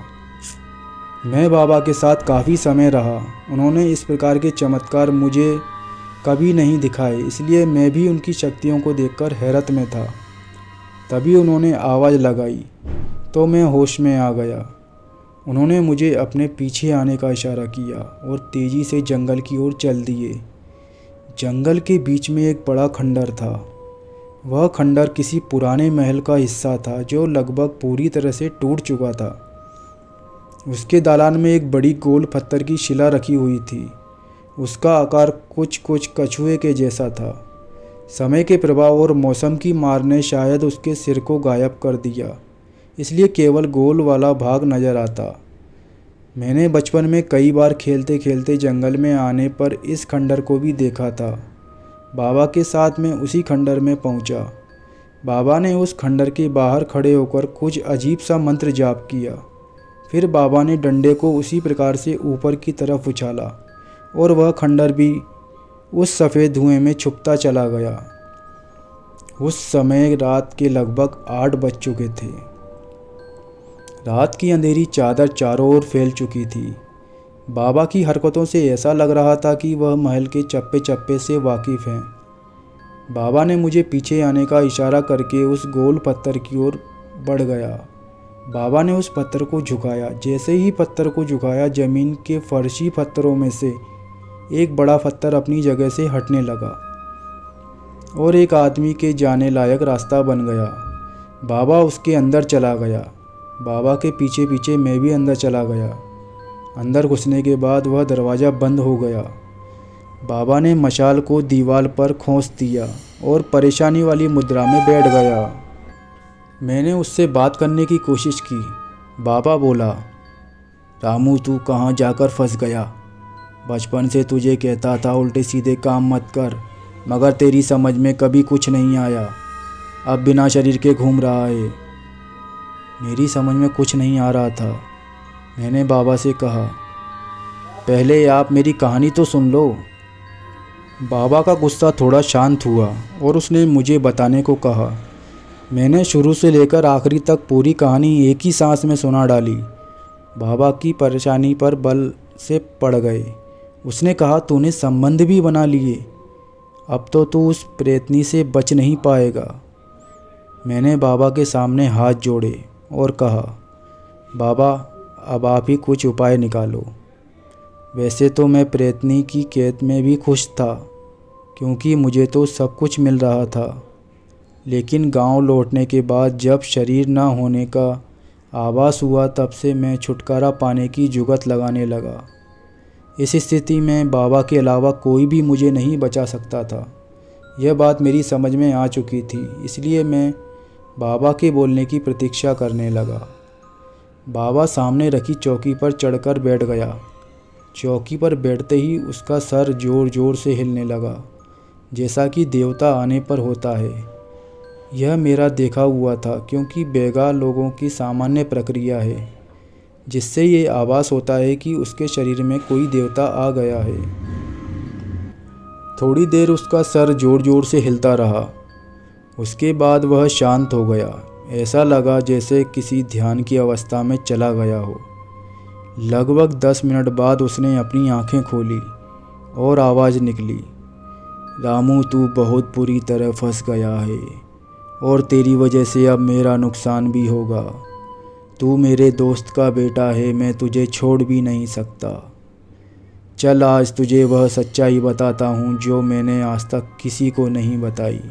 मैं बाबा के साथ काफ़ी समय रहा। उन्होंने इस प्रकार के चमत्कार मुझे कभी नहीं दिखाए, इसलिए मैं भी उनकी शक्तियों को देखकर हैरत में था। तभी उन्होंने आवाज़ लगाई तो मैं होश में आ गया। उन्होंने मुझे अपने पीछे आने का इशारा किया और तेज़ी से जंगल की ओर चल दिए। जंगल के बीच में एक बड़ा खंडर था। वह खंडर किसी पुराने महल का हिस्सा था जो लगभग पूरी तरह से टूट चुका था। उसके दालान में एक बड़ी गोल पत्थर की शिला रखी हुई थी। उसका आकार कुछ कछुए के जैसा था। समय के प्रभाव और मौसम की मार ने शायद उसके सिर को गायब कर दिया, इसलिए केवल गोल वाला भाग नज़र आता। मैंने बचपन में कई बार खेलते खेलते जंगल में आने पर इस खंडर को भी देखा था। बाबा के साथ मैं उसी खंडर में पहुंचा। बाबा ने उस खंडर के बाहर खड़े होकर कुछ अजीब सा मंत्र जाप किया। फिर बाबा ने डंडे को उसी प्रकार से ऊपर की तरफ उछाला और वह खंडर भी उस सफ़ेद धुएं में छुपता चला गया। उस समय रात के लगभग 8 बज चुके थे। रात की अंधेरी चादर चारों ओर फैल चुकी थी। बाबा की हरकतों से ऐसा लग रहा था कि वह महल के चप्पे चप्पे से वाकिफ़ हैं। बाबा ने मुझे पीछे आने का इशारा करके उस गोल पत्थर की ओर बढ़ गया। बाबा ने उस पत्थर को झुकाया। जैसे ही पत्थर को झुकाया, ज़मीन के फर्शी पत्थरों में से एक बड़ा पत्थर अपनी जगह से हटने लगा और एक आदमी के जाने लायक रास्ता बन गया। बाबा उसके अंदर चला गया। बाबा के पीछे पीछे मैं भी अंदर चला गया। अंदर घुसने के बाद वह दरवाज़ा बंद हो गया। बाबा ने मशाल को दीवार पर खोस दिया और परेशानी वाली मुद्रा में बैठ गया। मैंने उससे बात करने की कोशिश की। बाबा बोला, रामू, तू कहाँ जाकर फंस गया? बचपन से तुझे कहता था उल्टे सीधे काम मत कर, मगर तेरी समझ में कभी कुछ नहीं आया। अब बिना शरीर के घूम रहा है। मेरी समझ में कुछ नहीं आ रहा था। मैंने बाबा से कहा, पहले आप मेरी कहानी तो सुन लो। बाबा का गुस्सा थोड़ा शांत हुआ और उसने मुझे बताने को कहा। मैंने शुरू से लेकर आखिरी तक पूरी कहानी एक ही सांस में सुना डाली। बाबा की परेशानी पर बल से पड़ गए। उसने कहा, तूने संबंध भी बना लिए, अब तो तू उस प्रेतनी से बच नहीं पाएगा। मैंने बाबा के सामने हाथ जोड़े और कहा, बाबा, अब आप ही कुछ उपाय निकालो। वैसे तो मैं प्रेतनी की कैद में भी खुश था, क्योंकि मुझे तो सब कुछ मिल रहा था। लेकिन गांव लौटने के बाद जब शरीर न होने का आभास हुआ, तब से मैं छुटकारा पाने की जुगत लगाने लगा। इस स्थिति में बाबा के अलावा कोई भी मुझे नहीं बचा सकता था। यह बात मेरी समझ में आ चुकी थी, इसलिए मैं बाबा के बोलने की प्रतीक्षा करने लगा। बाबा सामने रखी चौकी पर चढ़कर बैठ गया। चौकी पर बैठते ही उसका सर जोर जोर से हिलने लगा, जैसा कि देवता आने पर होता है। यह मेरा देखा हुआ था, क्योंकि बेगा लोगों की सामान्य प्रक्रिया है, जिससे ये आभास होता है कि उसके शरीर में कोई देवता आ गया है। थोड़ी देर उसका सर जोर जोर से हिलता रहा। उसके बाद वह शांत हो गया। ऐसा लगा जैसे किसी ध्यान की अवस्था में चला गया हो। लगभग 10 मिनट बाद उसने अपनी आंखें खोली और आवाज़ निकली, रामू, तू बहुत बुरी तरह फंस गया है और तेरी वजह से अब मेरा नुकसान भी होगा। तू मेरे दोस्त का बेटा है, मैं तुझे छोड़ भी नहीं सकता। चल, आज तुझे वह सच्चाई बताता हूँ जो मैंने आज तक किसी को नहीं बताई।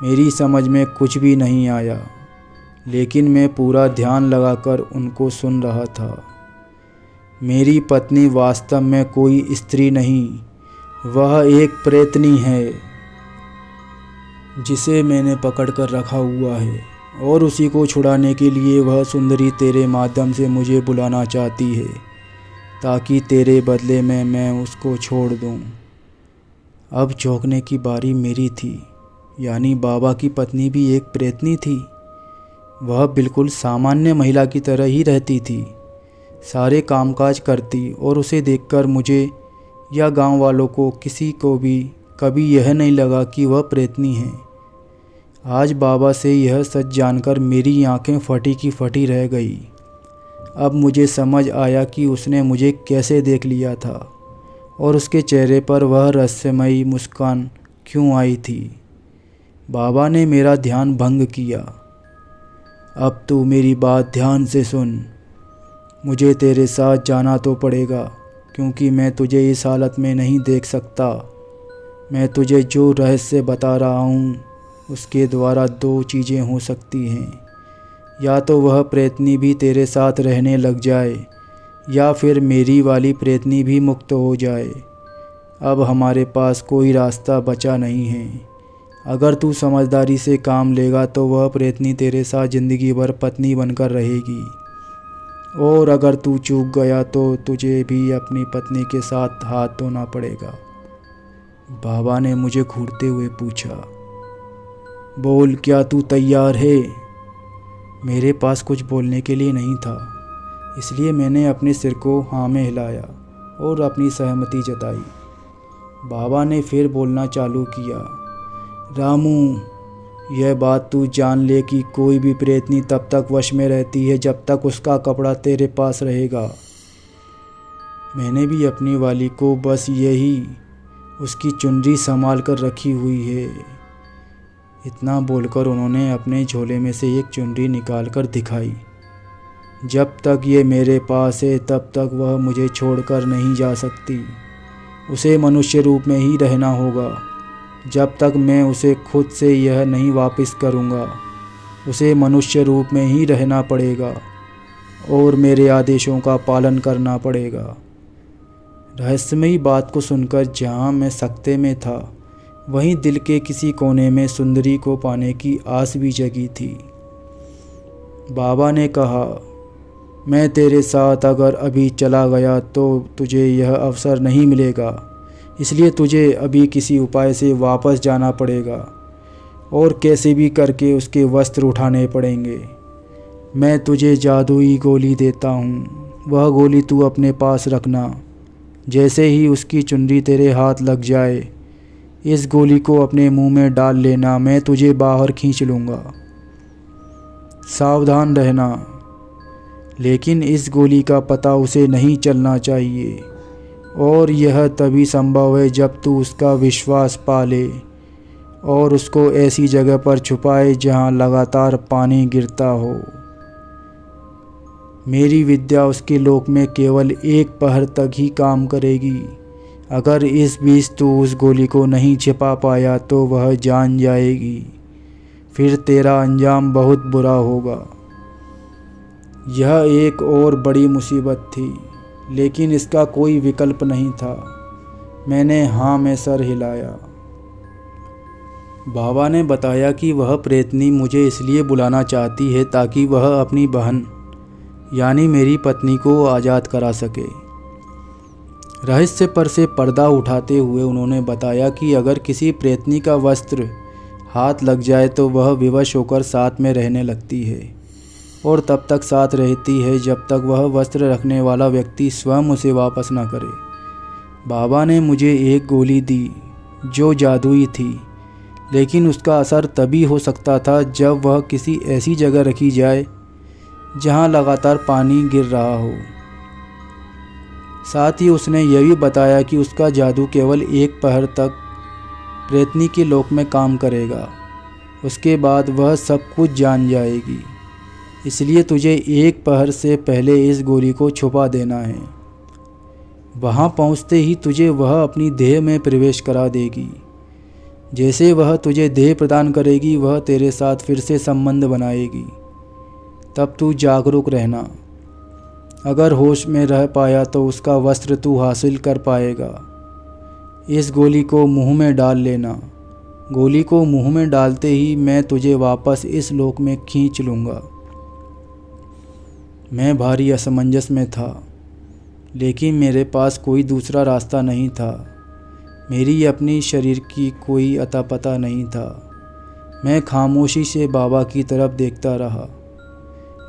मेरी समझ में कुछ भी नहीं आया, लेकिन मैं पूरा ध्यान लगाकर उनको सुन रहा था। मेरी पत्नी वास्तव में कोई स्त्री नहीं, वह एक प्रेतनी है, जिसे मैंने पकड़ कर रखा हुआ है, और उसी को छुड़ाने के लिए वह सुंदरी तेरे माध्यम से मुझे बुलाना चाहती है, ताकि तेरे बदले में मैं उसको छोड़ दूं। अब चौंकने की बारी मेरी थी। यानी बाबा की पत्नी भी एक प्रेतनी थी। वह बिल्कुल सामान्य महिला की तरह ही रहती थी, सारे कामकाज करती, और उसे देखकर मुझे या गांव वालों को किसी को भी कभी यह नहीं लगा कि वह प्रेतनी है। आज बाबा से यह सच जानकर मेरी आंखें फटी की फटी रह गई। अब मुझे समझ आया कि उसने मुझे कैसे देख लिया था और उसके चेहरे पर वह रहस्यमयी मुस्कान क्यों आई थी। बाबा ने मेरा ध्यान भंग किया। अब तू मेरी बात ध्यान से सुन। मुझे तेरे साथ जाना तो पड़ेगा, क्योंकि मैं तुझे इस हालत में नहीं देख सकता। मैं तुझे जो रहस्य बता रहा हूँ, उसके द्वारा 2 चीज़ें हो सकती हैं। या तो वह प्रेतनी भी तेरे साथ रहने लग जाए, या फिर मेरी वाली प्रेतनी भी मुक्त हो जाए। अब हमारे पास कोई रास्ता बचा नहीं है। अगर तू समझदारी से काम लेगा तो वह प्रेतनी तेरे साथ ज़िंदगी भर पत्नी बनकर रहेगी, और अगर तू चूक गया तो तुझे भी अपनी पत्नी के साथ हाथ धोना पड़ेगा। बाबा ने मुझे घूरते हुए पूछा, बोल, क्या तू तैयार है? मेरे पास कुछ बोलने के लिए नहीं था, इसलिए मैंने अपने सिर को हाँ में हिलाया और अपनी सहमति जताई। बाबा ने फिर बोलना चालू किया, रामू, यह बात तू जान ले कि कोई भी प्रेतनी तब तक वश में रहती है जब तक उसका कपड़ा तेरे पास रहेगा। मैंने भी अपनी वाली को बस यही उसकी चुनरी संभाल कर रखी हुई है। इतना बोलकर उन्होंने अपने झोले में से एक चुनरी निकाल कर दिखाई। जब तक ये मेरे पास है तब तक वह मुझे छोड़कर नहीं जा सकती। उसे मनुष्य रूप में ही रहना होगा। जब तक मैं उसे खुद से यह नहीं वापस करूँगा, उसे मनुष्य रूप में ही रहना पड़ेगा और मेरे आदेशों का पालन करना पड़ेगा। रहस्यमयी बात को सुनकर जहाँ मैं सकते में था, वहीं दिल के किसी कोने में सुंदरी को पाने की आस भी जगी थी। बाबा ने कहा, मैं तेरे साथ अगर अभी चला गया तो तुझे यह अवसर नहीं मिलेगा, इसलिए तुझे अभी किसी उपाय से वापस जाना पड़ेगा और कैसे भी करके उसके वस्त्र उठाने पड़ेंगे। मैं तुझे जादुई गोली देता हूँ, वह गोली तू अपने पास रखना। जैसे ही उसकी चुनरी तेरे हाथ लग जाए, इस गोली को अपने मुंह में डाल लेना, मैं तुझे बाहर खींच लूँगा। सावधान रहना, लेकिन इस गोली का पता उसे नहीं चलना चाहिए, और यह तभी संभव है जब तू उसका विश्वास पाले और उसको ऐसी जगह पर छुपाए जहाँ लगातार पानी गिरता हो। मेरी विद्या उसके लोक में केवल 1 पहर तक ही काम करेगी। अगर इस बीच तू उस गोली को नहीं छिपा पाया तो वह जान जाएगी, फिर तेरा अंजाम बहुत बुरा होगा। यह एक और बड़ी मुसीबत थी, लेकिन इसका कोई विकल्प नहीं था। मैंने हाँ में सर हिलाया। बाबा ने बताया कि वह प्रेतनी मुझे इसलिए बुलाना चाहती है ताकि वह अपनी बहन यानी मेरी पत्नी को आज़ाद करा सके। रहस्य पर से पर्दा उठाते हुए उन्होंने बताया कि अगर किसी प्रेतनी का वस्त्र हाथ लग जाए तो वह विवश होकर साथ में रहने लगती है और तब तक साथ रहती है जब तक वह वस्त्र रखने वाला व्यक्ति स्वयं उसे वापस न करे। बाबा ने मुझे एक गोली दी जो जादुई थी, लेकिन उसका असर तभी हो सकता था जब वह किसी ऐसी जगह रखी जाए जहां लगातार पानी गिर रहा हो। साथ ही उसने यह भी बताया कि उसका जादू केवल 1 पहर तक प्रेतनी के लोक में काम करेगा, उसके बाद वह सब कुछ जान जाएगी। इसलिए तुझे 1 पहर से पहले इस गोली को छुपा देना है। वहाँ पहुँचते ही तुझे वह अपनी देह में प्रवेश करा देगी। जैसे वह तुझे देह प्रदान करेगी वह तेरे साथ फिर से संबंध बनाएगी। तब तू जागरूक रहना। अगर होश में रह पाया तो उसका वस्त्र तू हासिल कर पाएगा। इस गोली को मुंह में डाल लेना। गोली को मुंह में डालते ही मैं तुझे वापस इस लोक में खींच लूँगा। मैं भारी असमंजस में था, लेकिन मेरे पास कोई दूसरा रास्ता नहीं था। मेरी अपनी शरीर की कोई अता पता नहीं था। मैं खामोशी से बाबा की तरफ देखता रहा।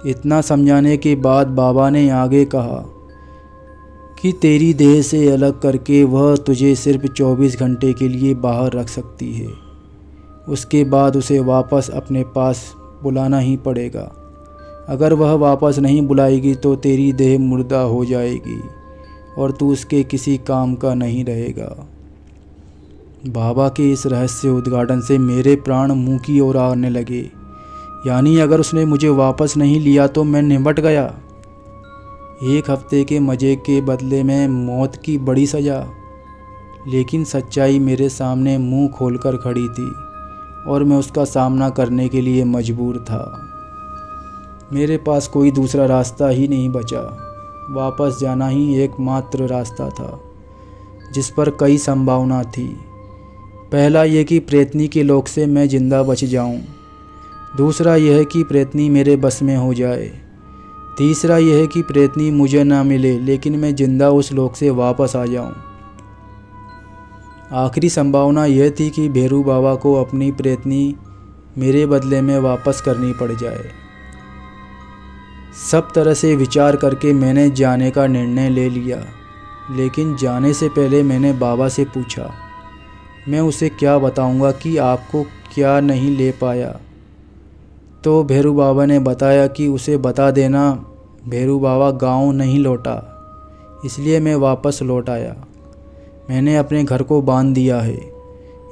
इतना समझाने के बाद बाबा ने आगे कहा कि तेरी देह से अलग करके वह तुझे सिर्फ 24 घंटे के लिए बाहर रख सकती है। उसके बाद उसे वापस अपने पास बुलाना ही पड़ेगा। अगर वह वापस नहीं बुलाएगी तो तेरी देह मुर्दा हो जाएगी और तू उसके किसी काम का नहीं रहेगा। बाबा के इस रहस्य उद्घाटन से मेरे प्राण मुंह की ओर आने लगे। यानी अगर उसने मुझे वापस नहीं लिया तो मैं निपट गया। 1 हफ्ते के मज़े के बदले में मौत की बड़ी सज़ा। लेकिन सच्चाई मेरे सामने मुंह खोलकर खड़ी थी और मैं उसका सामना करने के लिए मजबूर था। मेरे पास कोई दूसरा रास्ता ही नहीं बचा। वापस जाना ही एकमात्र रास्ता था जिस पर कई संभावना थी। पहला यह कि प्रेतनी के लोक से मैं जिंदा बच जाऊं। दूसरा यह कि प्रेतनी मेरे बस में हो जाए। तीसरा यह कि प्रेतनी मुझे ना मिले लेकिन मैं जिंदा उस लोक से वापस आ जाऊं। आखिरी संभावना यह थी कि भैरू बाबा को अपनी प्रेतनी मेरे बदले में वापस करनी पड़ जाए। सब तरह से विचार करके मैंने जाने का निर्णय ले लिया, लेकिन जाने से पहले मैंने बाबा से पूछा मैं उसे क्या बताऊंगा कि आपको क्या नहीं ले पाया। तो भैरू बाबा ने बताया कि उसे बता देना भैरू बाबा गांव नहीं लौटा, इसलिए मैं वापस लौट आया। मैंने अपने घर को बांध दिया है,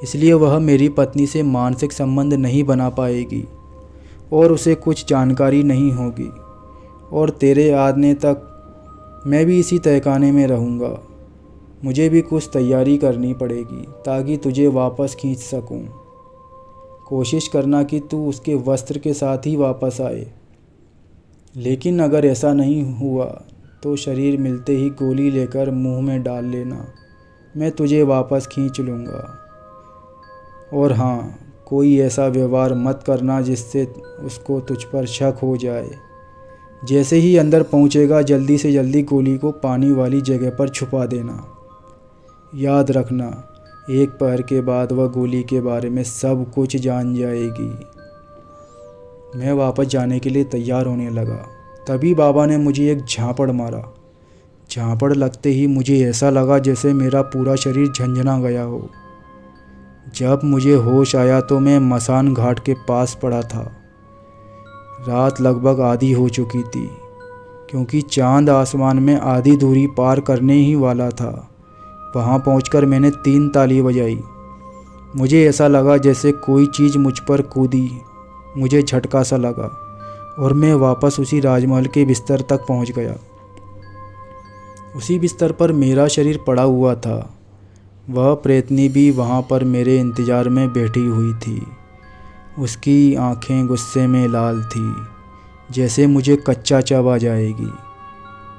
इसलिए वह मेरी पत्नी से मानसिक संबंध नहीं बना पाएगी और उसे कुछ जानकारी नहीं होगी। और तेरे आने तक मैं भी इसी तहखाने में रहूँगा। मुझे भी कुछ तैयारी करनी पड़ेगी ताकि तुझे वापस खींच सकूं। कोशिश करना कि तू उसके वस्त्र के साथ ही वापस आए। लेकिन अगर ऐसा नहीं हुआ तो शरीर मिलते ही गोली लेकर मुंह में डाल लेना। मैं तुझे वापस खींच लूँगा। और हाँ, कोई ऐसा व्यवहार मत करना जिससे उसको तुझ पर शक हो जाए। जैसे ही अंदर पहुँचेगा जल्दी से जल्दी गोली को पानी वाली जगह पर छुपा देना। याद रखना 1 पहर के बाद वह गोली के बारे में सब कुछ जान जाएगी। मैं वापस जाने के लिए तैयार होने लगा। तभी बाबा ने मुझे एक झापड़ मारा। झापड़ लगते ही मुझे ऐसा लगा जैसे मेरा पूरा शरीर झंझना गया हो। जब मुझे होश आया तो मैं मसान घाट के पास पड़ा था। रात लगभग आधी हो चुकी थी, क्योंकि चांद आसमान में आधी दूरी पार करने ही वाला था। वहाँ पहुंचकर मैंने 3 ताली बजाई। मुझे ऐसा लगा जैसे कोई चीज़ मुझ पर कूदी। मुझे झटका सा लगा और मैं वापस उसी राजमहल के बिस्तर तक पहुंच गया। उसी बिस्तर पर मेरा शरीर पड़ा हुआ था। वह प्रेतनी भी वहाँ पर मेरे इंतज़ार में बैठी हुई थी। उसकी आंखें गुस्से में लाल थी, जैसे मुझे कच्चा चबा जाएगी।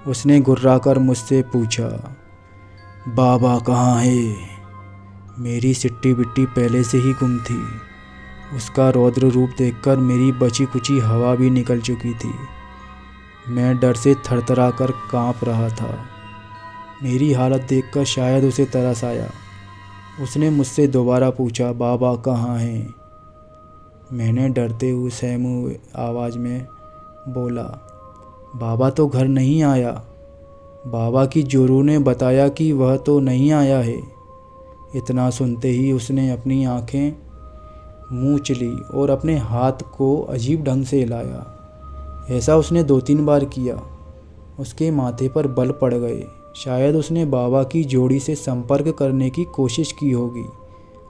उसने गुर्राकर मुझसे पूछा, बाबा कहाँ है? मेरी सिट्टी बिट्टी पहले से ही गुम थी। उसका रौद्र रूप देखकर मेरी बची कुची हवा भी निकल चुकी थी। मैं डर से थरथरा कर काँप रहा था। मेरी हालत देखकर शायद उसे तरस आया। उसने मुझसे दोबारा पूछा, बाबा कहाँ हैं? मैंने डरते हुए सहमी आवाज़ में बोला, बाबा तो घर नहीं आया। बाबा की जोरू ने बताया कि वह तो नहीं आया है। इतना सुनते ही उसने अपनी आंखें मूंछ ली और अपने हाथ को अजीब ढंग से हिलाया। ऐसा उसने 2-3 बार किया। उसके माथे पर बल पड़ गए। शायद उसने बाबा की जोड़ी से संपर्क करने की कोशिश की होगी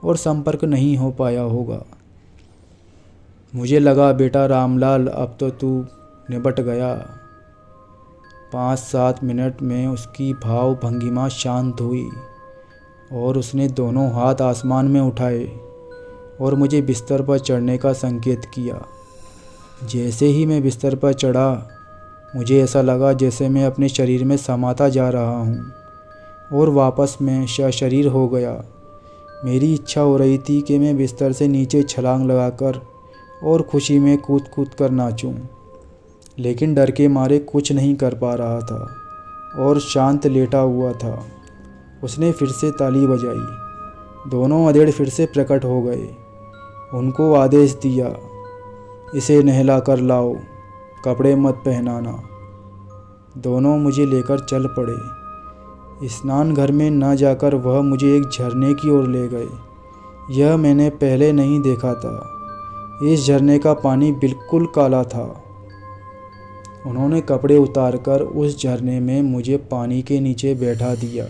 और संपर्क नहीं हो पाया होगा। मुझे लगा, बेटा रामलाल, अब तो तू निपट गया। 5-7 मिनट में उसकी भाव भंगिमा शांत हुई और उसने दोनों हाथ आसमान में उठाए और मुझे बिस्तर पर चढ़ने का संकेत किया। जैसे ही मैं बिस्तर पर चढ़ा, मुझे ऐसा लगा जैसे मैं अपने शरीर में समाता जा रहा हूँ और वापस मैं शरीर हो गया। मेरी इच्छा हो रही थी कि मैं बिस्तर से नीचे छलांग लगाकर और खुशी में कूद कूद कर नाचूं, लेकिन डर के मारे कुछ नहीं कर पा रहा था और शांत लेटा हुआ था। उसने फिर से ताली बजाई। दोनों अधेड़ फिर से प्रकट हो गए। उनको आदेश दिया, इसे नहला कर लाओ, कपड़े मत पहनाना। दोनों मुझे लेकर चल पड़े। स्नान घर में न जाकर वह मुझे एक झरने की ओर ले गए। यह मैंने पहले नहीं देखा था। इस झरने का पानी बिल्कुल काला था। उन्होंने कपड़े उतारकर उस झरने में मुझे पानी के नीचे बैठा दिया।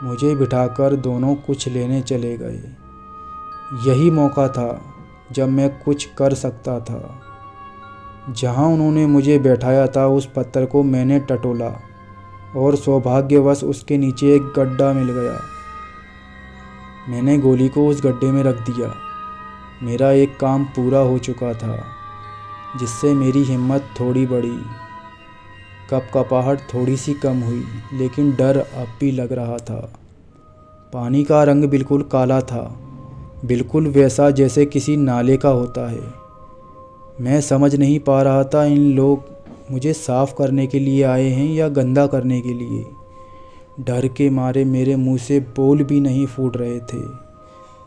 मुझे बिठाकर दोनों कुछ लेने चले गए। यही मौका था जब मैं कुछ कर सकता था। जहाँ उन्होंने मुझे बैठाया था उस पत्थर को मैंने टटोला और सौभाग्यवश उसके नीचे एक गड्ढा मिल गया। मैंने गोली को उस गड्ढे में रख दिया। मेरा एक काम पूरा हो चुका था, जिससे मेरी हिम्मत थोड़ी बढ़ी। कपकपाहट थोड़ी सी कम हुई, लेकिन डर अब भी लग रहा था। पानी का रंग बिल्कुल काला था, बिल्कुल वैसा जैसे किसी नाले का होता है। मैं समझ नहीं पा रहा था इन लोग मुझे साफ़ करने के लिए आए हैं या गंदा करने के लिए। डर के मारे मेरे मुंह से बोल भी नहीं फूट रहे थे।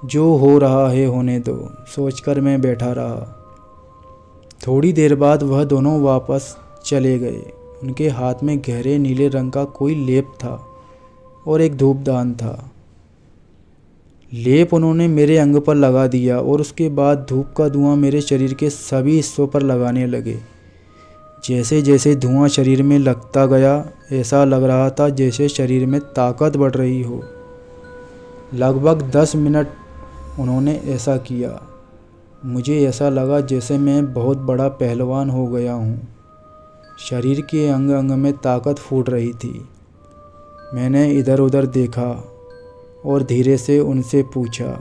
जो हो रहा है होने दो, सोचकर मैं बैठा रहा। थोड़ी देर बाद वह दोनों वापस चले गए। उनके हाथ में गहरे नीले रंग का कोई लेप था और एक धूपदान था। लेप उन्होंने मेरे अंग पर लगा दिया और उसके बाद धूप का धुआं मेरे शरीर के सभी हिस्सों पर लगाने लगे। जैसे जैसे धुआं शरीर में लगता गया, ऐसा लग रहा था जैसे शरीर में ताकत बढ़ रही हो। लगभग 10 मिनट उन्होंने ऐसा किया। मुझे ऐसा लगा जैसे मैं बहुत बड़ा पहलवान हो गया हूँ। शरीर के अंग अंग में ताकत फूट रही थी। मैंने इधर उधर देखा और धीरे से उनसे पूछा,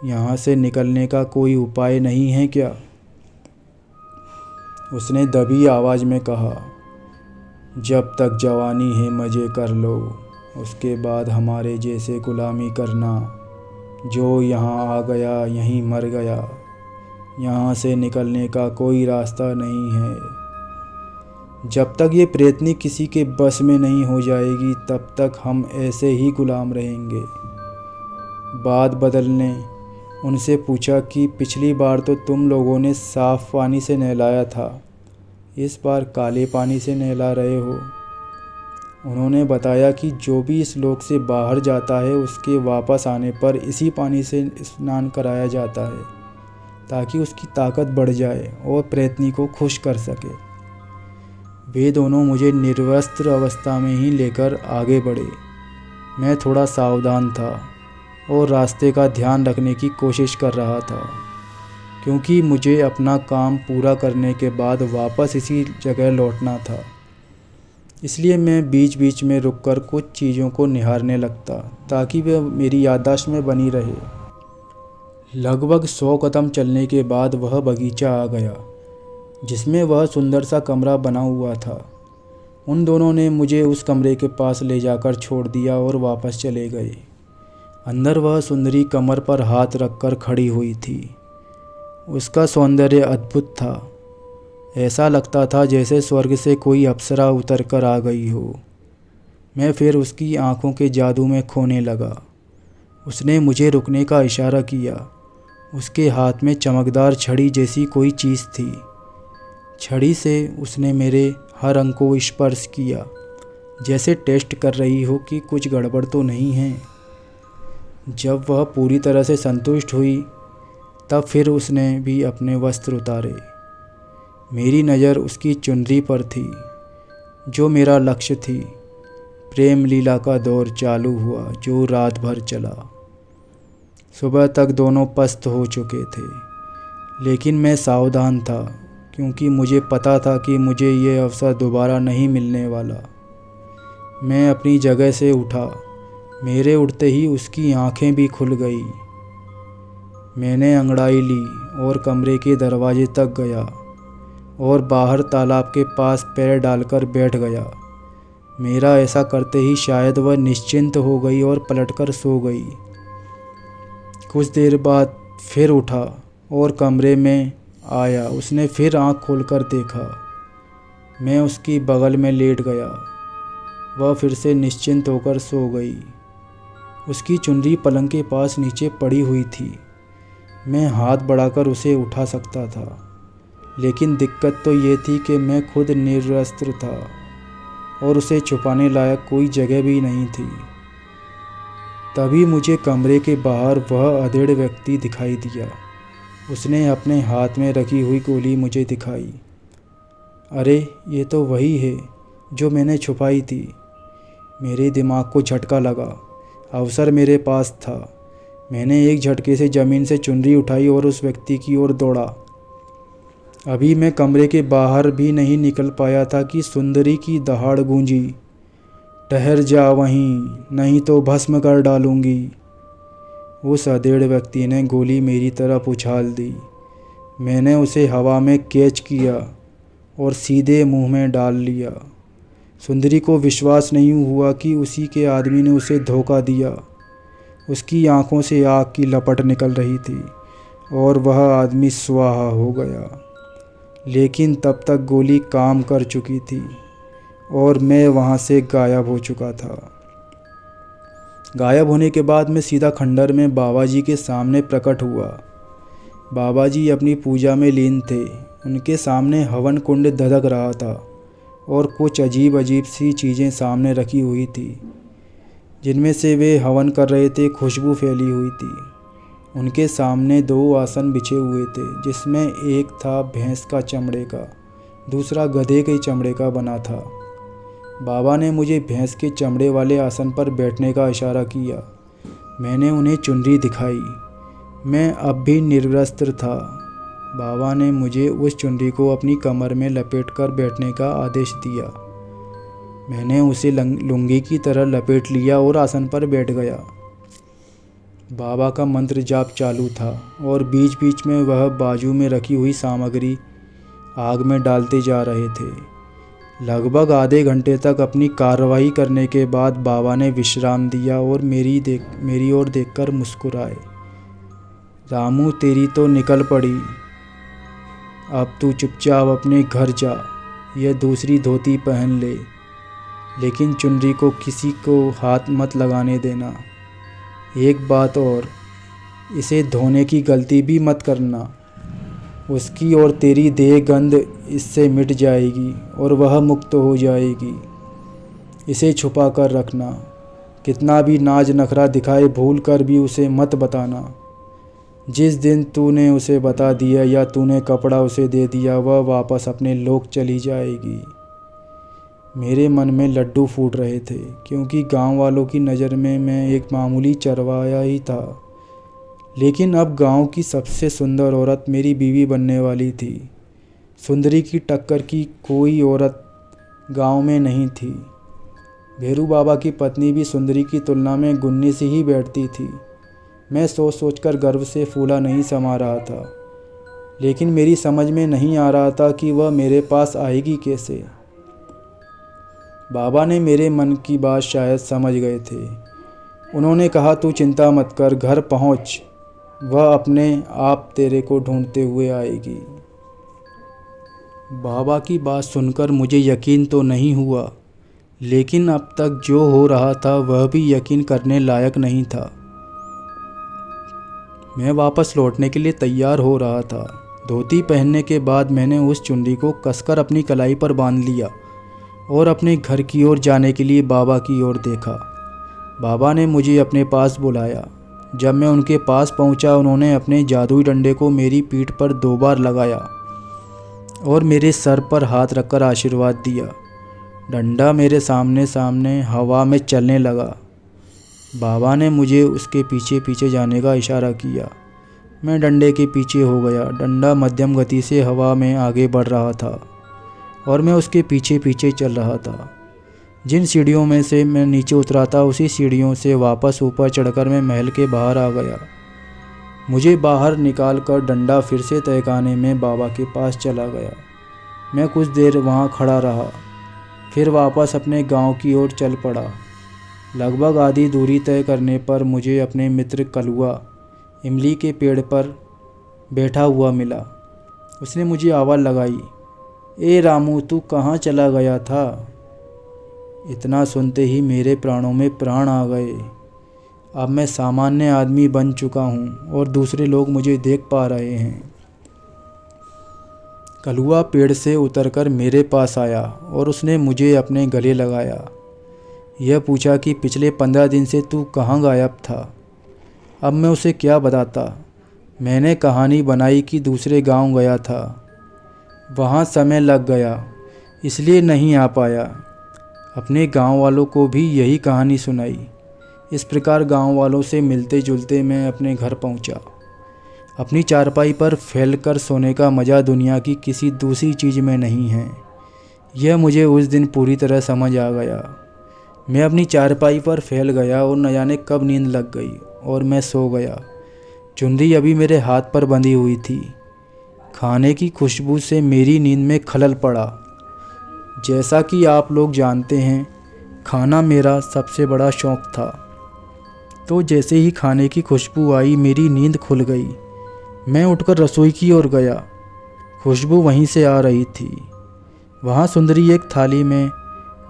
यहाँ से निकलने का कोई उपाय नहीं है क्या? उसने दबी आवाज़ में कहा, जब तक जवानी है मज़े कर लो, उसके बाद हमारे जैसे गुलामी करना। जो यहाँ आ गया यहीं मर गया। यहाँ से निकलने का कोई रास्ता नहीं है। जब तक ये प्रेतनी किसी के बस में नहीं हो जाएगी, तब तक हम ऐसे ही गुलाम रहेंगे। बात बदलने उनसे पूछा कि पिछली बार तो तुम लोगों ने साफ़ पानी से नहलाया था, इस बार काले पानी से नहला रहे हो। उन्होंने बताया कि जो भी इस लोक से बाहर जाता है, उसके वापस आने पर इसी पानी से स्नान कराया जाता है, ताकि उसकी ताकत बढ़ जाए और प्रेतनी को खुश कर सके। वे दोनों मुझे निर्वस्त्र अवस्था में ही लेकर आगे बढ़े। मैं थोड़ा सावधान था और रास्ते का ध्यान रखने की कोशिश कर रहा था। क्योंकि मुझे अपना काम पूरा करने के बाद वापस इसी जगह लौटना था। इसलिए मैं बीच बीच में रुककर कुछ चीज़ों को निहारने लगता ताकि वह मेरी याददाश्त में बनी रहे। लगभग 100 कदम चलने के बाद वह बगीचा आ गया जिसमें वह सुंदर सा कमरा बना हुआ था। उन दोनों ने मुझे उस कमरे के पास ले जाकर छोड़ दिया और वापस चले गए। अंदर वह सुंदरी कमर पर हाथ रखकर खड़ी हुई थी। उसका सौंदर्य अद्भुत था। ऐसा लगता था जैसे स्वर्ग से कोई अप्सरा उतर कर आ गई हो। मैं फिर उसकी आंखों के जादू में खोने लगा। उसने मुझे रुकने का इशारा किया। उसके हाथ में चमकदार छड़ी जैसी कोई चीज़ थी। छड़ी से उसने मेरे हर अंग को स्पर्श किया, जैसे टेस्ट कर रही हो कि कुछ गड़बड़ तो नहीं है। जब वह पूरी तरह से संतुष्ट हुई तब फिर उसने भी अपने वस्त्र उतारे। मेरी नज़र उसकी चुनरी पर थी जो मेरा लक्ष्य थी। प्रेम लीला का दौर चालू हुआ जो रात भर चला। सुबह तक दोनों पस्त हो चुके थे, लेकिन मैं सावधान था क्योंकि मुझे पता था कि मुझे ये अवसर दोबारा नहीं मिलने वाला। मैं अपनी जगह से उठा। मेरे उठते ही उसकी आंखें भी खुल गई। मैंने अंगड़ाई ली और कमरे के दरवाजे तक गया और बाहर तालाब के पास पैर डालकर बैठ गया। मेरा ऐसा करते ही शायद वह निश्चिंत हो गई और पलटकर सो गई। कुछ देर बाद फिर उठा और कमरे में आया। उसने फिर आँख खोलकर देखा। मैं उसकी बगल में लेट गया। वह फिर से निश्चिंत होकर सो गई। उसकी चुनरी पलंग के पास नीचे पड़ी हुई थी। मैं हाथ बढ़ाकर उसे उठा सकता था, लेकिन दिक्कत तो ये थी कि मैं खुद निर्वस्त्र था और उसे छुपाने लायक कोई जगह भी नहीं थी। तभी मुझे कमरे के बाहर वह अधेड़ व्यक्ति दिखाई दिया। उसने अपने हाथ में रखी हुई गोली मुझे दिखाई। अरे ये तो वही है जो मैंने छुपाई थी। मेरे दिमाग को झटका लगा। अवसर मेरे पास था। मैंने एक झटके से ज़मीन से चुनरी उठाई और उस व्यक्ति की ओर दौड़ा। अभी मैं कमरे के बाहर भी नहीं निकल पाया था कि सुंदरी की दहाड़ गूंजी। ठहर जा वहीं, नहीं तो भस्म कर डालूंगी। उस अधेड़ व्यक्ति ने गोली मेरी तरफ उछाल दी। मैंने उसे हवा में कैच किया और सीधे मुंह में डाल लिया। सुंदरी को विश्वास नहीं हुआ कि उसी के आदमी ने उसे धोखा दिया। उसकी आंखों से आग की लपट निकल रही थी और वह आदमी स्वाहा हो गया। लेकिन तब तक गोली काम कर चुकी थी और मैं वहां से गायब हो चुका था। गायब होने के बाद मैं सीधा खंडर में बाबा जी के सामने प्रकट हुआ। बाबा जी अपनी पूजा में लीन थे। उनके सामने हवन कुंड धधक रहा था और कुछ अजीब अजीब सी चीज़ें सामने रखी हुई थी। जिनमें से वे हवन कर रहे थे खुशबू फैली हुई थी। उनके सामने 2 आसन बिछे हुए थे, जिसमें एक था भैंस का चमड़े का, दूसरा गधे के चमड़े का बना था। बाबा ने मुझे भैंस के चमड़े वाले आसन पर बैठने का इशारा किया। मैंने उन्हें चुनरी दिखाई। मैं अब भी निर्वस्त्र था। बाबा ने मुझे उस चुनरी को अपनी कमर में लपेटकर बैठने का आदेश दिया। मैंने उसे लुंगी की तरह लपेट लिया और आसन पर बैठ गया। बाबा का मंत्र जाप चालू था और बीच बीच में वह बाजू में रखी हुई सामग्री आग में डालते जा रहे थे। लगभग आधे घंटे तक अपनी कार्रवाई करने के बाद बाबा ने विश्राम दिया और मेरी ओर देखकर मुस्कुराए। रामू, तेरी तो निकल पड़ी। अब तू चुपचाप अपने घर जा। यह दूसरी धोती पहन ले, लेकिन चुनरी को किसी को हाथ मत लगाने देना। एक बात और, इसे धोने की गलती भी मत करना। उसकी और तेरी देह गंध इससे मिट जाएगी और वह मुक्त हो जाएगी। इसे छुपा कर रखना। कितना भी नाज नखरा दिखाए, भूल कर भी उसे मत बताना। जिस दिन तूने उसे बता दिया या तूने कपड़ा उसे दे दिया, वह वापस अपने लोक चली जाएगी। मेरे मन में लड्डू फूट रहे थे, क्योंकि गांव वालों की नज़र में मैं एक मामूली चरवाहा ही था। लेकिन अब गांव की सबसे सुंदर औरत मेरी बीवी बनने वाली थी। सुंदरी की टक्कर की कोई औरत गांव में नहीं थी। भेरू बाबा की पत्नी भी सुंदरी की तुलना में गुन्नी सी ही बैठती थी। मैं सोच सोचकर गर्व से फूला नहीं समा रहा था, लेकिन मेरी समझ में नहीं आ रहा था कि वह मेरे पास आएगी कैसे। बाबा ने मेरे मन की बात शायद समझ गए थे। उन्होंने कहा, तू चिंता मत कर, घर पहुंच, वह अपने आप तेरे को ढूंढते हुए आएगी। बाबा की बात सुनकर मुझे यकीन तो नहीं हुआ, लेकिन अब तक जो हो रहा था वह भी यकीन करने लायक नहीं था। मैं वापस लौटने के लिए तैयार हो रहा था। धोती पहनने के बाद मैंने उस चुनरी को कसकर अपनी कलाई पर बांध लिया और अपने घर की ओर जाने के लिए बाबा की ओर देखा। बाबा ने मुझे अपने पास बुलाया। जब मैं उनके पास पहुंचा, उन्होंने अपने जादुई डंडे को मेरी पीठ पर 2 बार लगाया और मेरे सर पर हाथ रखकर आशीर्वाद दिया। डंडा मेरे सामने सामने हवा में चलने लगा। बाबा ने मुझे उसके पीछे पीछे जाने का इशारा किया। मैं डंडे के पीछे हो गया। डंडा मध्यम गति से हवा में आगे बढ़ रहा था और मैं उसके पीछे पीछे चल रहा था। जिन सीढ़ियों में से मैं नीचे उतरा था, उसी सीढ़ियों से वापस ऊपर चढ़कर मैं महल के बाहर आ गया। मुझे बाहर निकाल कर डंडा फिर से तहखाने में बाबा के पास चला गया। मैं कुछ देर वहाँ खड़ा रहा, फिर वापस अपने गांव की ओर चल पड़ा। लगभग आधी दूरी तय करने पर मुझे अपने मित्र कलुआ इमली के पेड़ पर बैठा हुआ मिला। उसने मुझे आवाज़ लगाई, ए रामू, तू कहाँ चला गया था? इतना सुनते ही मेरे प्राणों में प्राण आ गए। अब मैं सामान्य आदमी बन चुका हूँ और दूसरे लोग मुझे देख पा रहे हैं। कलुआ पेड़ से उतरकर मेरे पास आया और उसने मुझे अपने गले लगाया। यह पूछा कि पिछले 15 दिन से तू कहाँ गायब था। अब मैं उसे क्या बताता। मैंने कहानी बनाई कि दूसरे गांव गया था, वहाँ समय लग गया, इसलिए नहीं आ पाया। अपने गांव वालों को भी यही कहानी सुनाई। इस प्रकार गांव वालों से मिलते जुलते मैं अपने घर पहुंचा। अपनी चारपाई पर फैलकर सोने का मज़ा दुनिया की किसी दूसरी चीज़ में नहीं है। यह मुझे उस दिन पूरी तरह समझ आ गया। मैं अपनी चारपाई पर फैल गया और न जाने कब नींद लग गई और मैं सो गया। चुनरी अभी मेरे हाथ पर बंधी हुई थी। खाने की खुशबू से मेरी नींद में खलल पड़ा। जैसा कि आप लोग जानते हैं, खाना मेरा सबसे बड़ा शौक़ था। तो जैसे ही खाने की खुशबू आई, मेरी नींद खुल गई। मैं उठकर रसोई की ओर गया। खुशबू वहीं से आ रही थी। वहाँ सुंदरी एक थाली में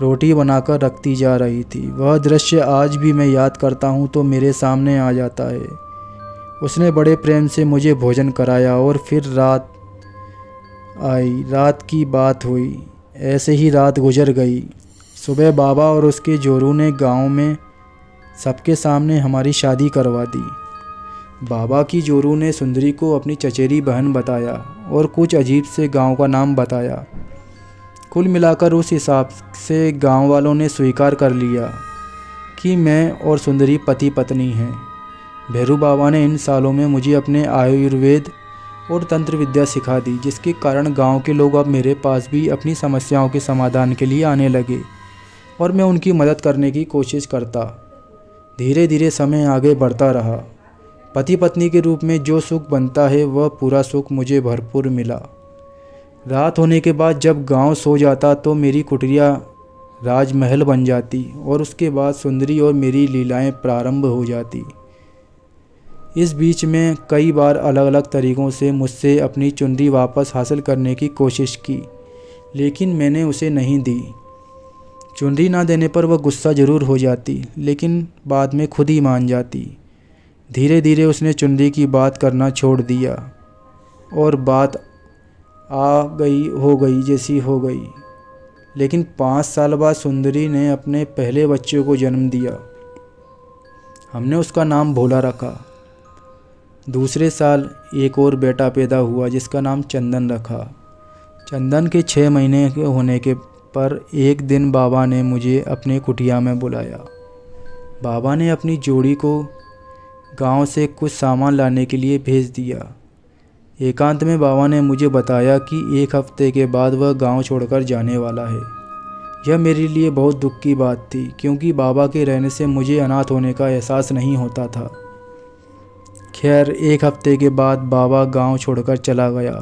रोटी बनाकर रखती जा रही थी। वह दृश्य आज भी मैं याद करता हूँ तो मेरे सामने आ जाता है। उसने बड़े प्रेम से मुझे भोजन कराया और फिर रात आई। रात की बात हुई। ऐसे ही रात गुजर गई। सुबह बाबा और उसके जोरू ने गांव में सबके सामने हमारी शादी करवा दी। बाबा की जोरू ने सुंदरी को अपनी चचेरी बहन बताया और कुछ अजीब से गांव का नाम बताया। कुल मिलाकर उस हिसाब से गांव वालों ने स्वीकार कर लिया कि मैं और सुंदरी पति पत्नी हैं। भैरू बाबा ने इन सालों में मुझे अपने आयुर्वेद और तंत्र विद्या सिखा दी, जिसके कारण गांव के लोग अब मेरे पास भी अपनी समस्याओं के समाधान के लिए आने लगे और मैं उनकी मदद करने की कोशिश करता। धीरे धीरे समय आगे बढ़ता रहा। पति पत्नी के रूप में जो सुख बनता है, वह पूरा सुख मुझे भरपूर मिला। रात होने के बाद जब गांव सो जाता तो मेरी कुटिया राजमहल बन जाती और उसके बाद सुंदरी और मेरी लीलाएं प्रारंभ हो जाती। इस बीच में कई बार अलग अलग तरीक़ों से मुझसे अपनी चुनरी वापस हासिल करने की कोशिश की, लेकिन मैंने उसे नहीं दी। चुनरी ना देने पर वह गुस्सा ज़रूर हो जाती, लेकिन बाद में खुद ही मान जाती। धीरे धीरे उसने चुनरी की बात करना छोड़ दिया और बात हो गई जैसी हो गई। लेकिन 5 साल बाद सुंदरी ने अपने पहले बच्चे को जन्म दिया। हमने उसका नाम भोला रखा। दूसरे साल एक और बेटा पैदा हुआ जिसका नाम चंदन रखा। चंदन के 6 महीने के होने के पर एक दिन बाबा ने मुझे अपने कुटिया में बुलाया। बाबा ने अपनी जोड़ी को गांव से कुछ सामान लाने के लिए भेज दिया। एकांत में बाबा ने मुझे बताया कि 1 हफ्ते के बाद वह गांव छोड़कर जाने वाला है। यह मेरे लिए बहुत दुख की बात थी, क्योंकि बाबा के रहने से मुझे अनाथ होने का एहसास नहीं होता था। खैर 1 हफ्ते के बाद बाबा गांव छोड़कर चला गया।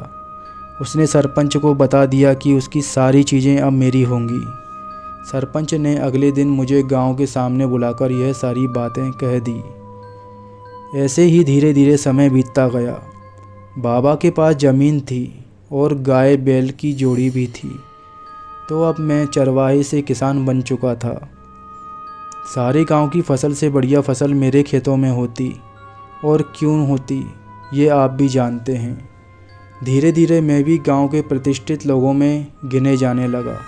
उसने सरपंच को बता दिया कि उसकी सारी चीज़ें अब मेरी होंगी। सरपंच ने अगले दिन मुझे गांव के सामने बुलाकर यह सारी बातें कह दी। ऐसे ही धीरे धीरे समय बीतता गया। बाबा के पास ज़मीन थी और गाय बैल की जोड़ी भी थी, तो अब मैं चरवाहे से किसान बन चुका था। सारे गांव की फसल से बढ़िया फसल मेरे खेतों में होती, और क्यों होती ये आप भी जानते हैं। धीरे धीरे मैं भी गांव के प्रतिष्ठित लोगों में गिने जाने लगा।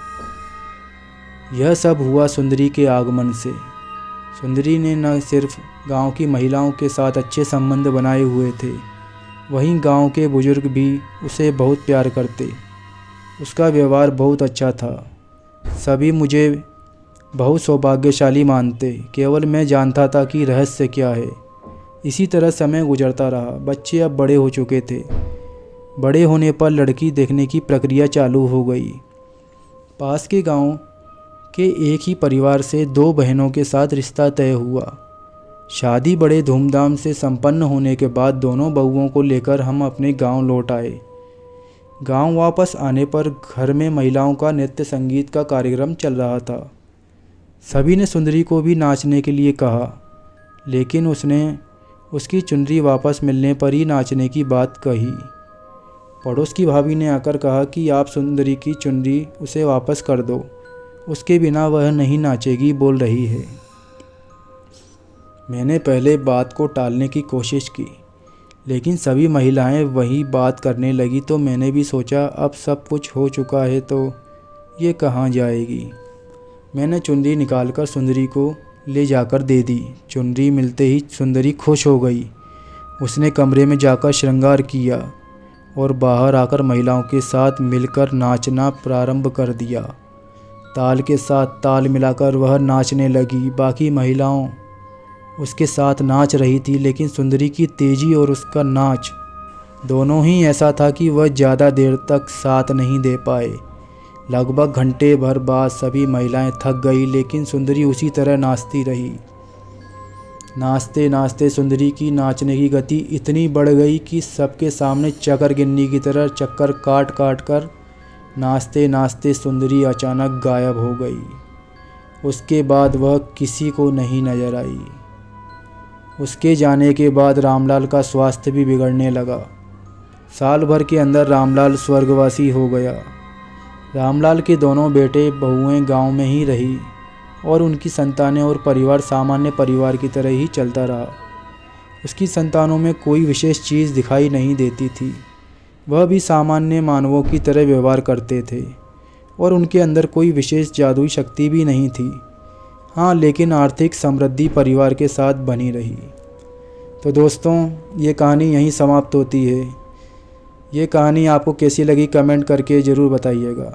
यह सब हुआ सुंदरी के आगमन से। सुंदरी ने न सिर्फ गांव की महिलाओं के साथ अच्छे संबंध बनाए हुए थे, वहीं गांव के बुजुर्ग भी उसे बहुत प्यार करते। उसका व्यवहार बहुत अच्छा था। सभी मुझे बहुत सौभाग्यशाली मानते। केवल मैं जानता था कि रहस्य क्या है। इसी तरह समय गुजरता रहा। बच्चे अब बड़े हो चुके थे। बड़े होने पर लड़की देखने की प्रक्रिया चालू हो गई। पास के गांव के एक ही परिवार से 2 बहनों के साथ रिश्ता तय हुआ। शादी बड़े धूमधाम से संपन्न होने के बाद दोनों बहुओं को लेकर हम अपने गांव लौट आए। गांव वापस आने पर घर में महिलाओं का नृत्य संगीत का कार्यक्रम चल रहा था। सभी ने सुंदरी को भी नाचने के लिए कहा, लेकिन उसने उसकी चुनरी वापस मिलने पर ही नाचने की बात कही। पड़ोस की भाभी ने आकर कहा कि आप सुंदरी की चुनरी उसे वापस कर दो, उसके बिना वह नहीं नाचेगी बोल रही है। मैंने पहले बात को टालने की कोशिश की, लेकिन सभी महिलाएं वही बात करने लगी, तो मैंने भी सोचा अब सब कुछ हो चुका है तो ये कहाँ जाएगी। मैंने चुनरी निकालकर सुंदरी को ले जाकर दे दी। चुनरी मिलते ही सुंदरी खुश हो गई। उसने कमरे में जाकर श्रृंगार किया और बाहर आकर महिलाओं के साथ मिलकर नाचना प्रारंभ कर दिया। ताल के साथ ताल मिलाकर वह नाचने लगी। बाकी महिलाओं उसके साथ नाच रही थी, लेकिन सुंदरी की तेज़ी और उसका नाच दोनों ही ऐसा था कि वह ज़्यादा देर तक साथ नहीं दे पाए। लगभग घंटे भर बाद सभी महिलाएं थक गई, लेकिन सुंदरी उसी तरह नाचती रही। नाचते नाचते सुंदरी की नाचने की गति इतनी बढ़ गई कि सबके सामने चक्कर गिन्नी की तरह चक्कर काट काट कर नाचते नाचते सुंदरी अचानक गायब हो गई। उसके बाद वह किसी को नहीं नजर आई। उसके जाने के बाद रामलाल का स्वास्थ्य भी बिगड़ने लगा। साल भर के अंदर रामलाल स्वर्गवासी हो गया। रामलाल के दोनों बेटे बहुएं गांव में ही रही और उनकी संतानें और परिवार सामान्य परिवार की तरह ही चलता रहा। उसकी संतानों में कोई विशेष चीज़ दिखाई नहीं देती थी। वह भी सामान्य मानवों की तरह व्यवहार करते थे और उनके अंदर कोई विशेष जादुई शक्ति भी नहीं थी। हाँ, लेकिन आर्थिक समृद्धि परिवार के साथ बनी रही। तो दोस्तों, ये कहानी यहीं समाप्त होती है। ये कहानी आपको कैसी लगी कमेंट करके ज़रूर बताइएगा।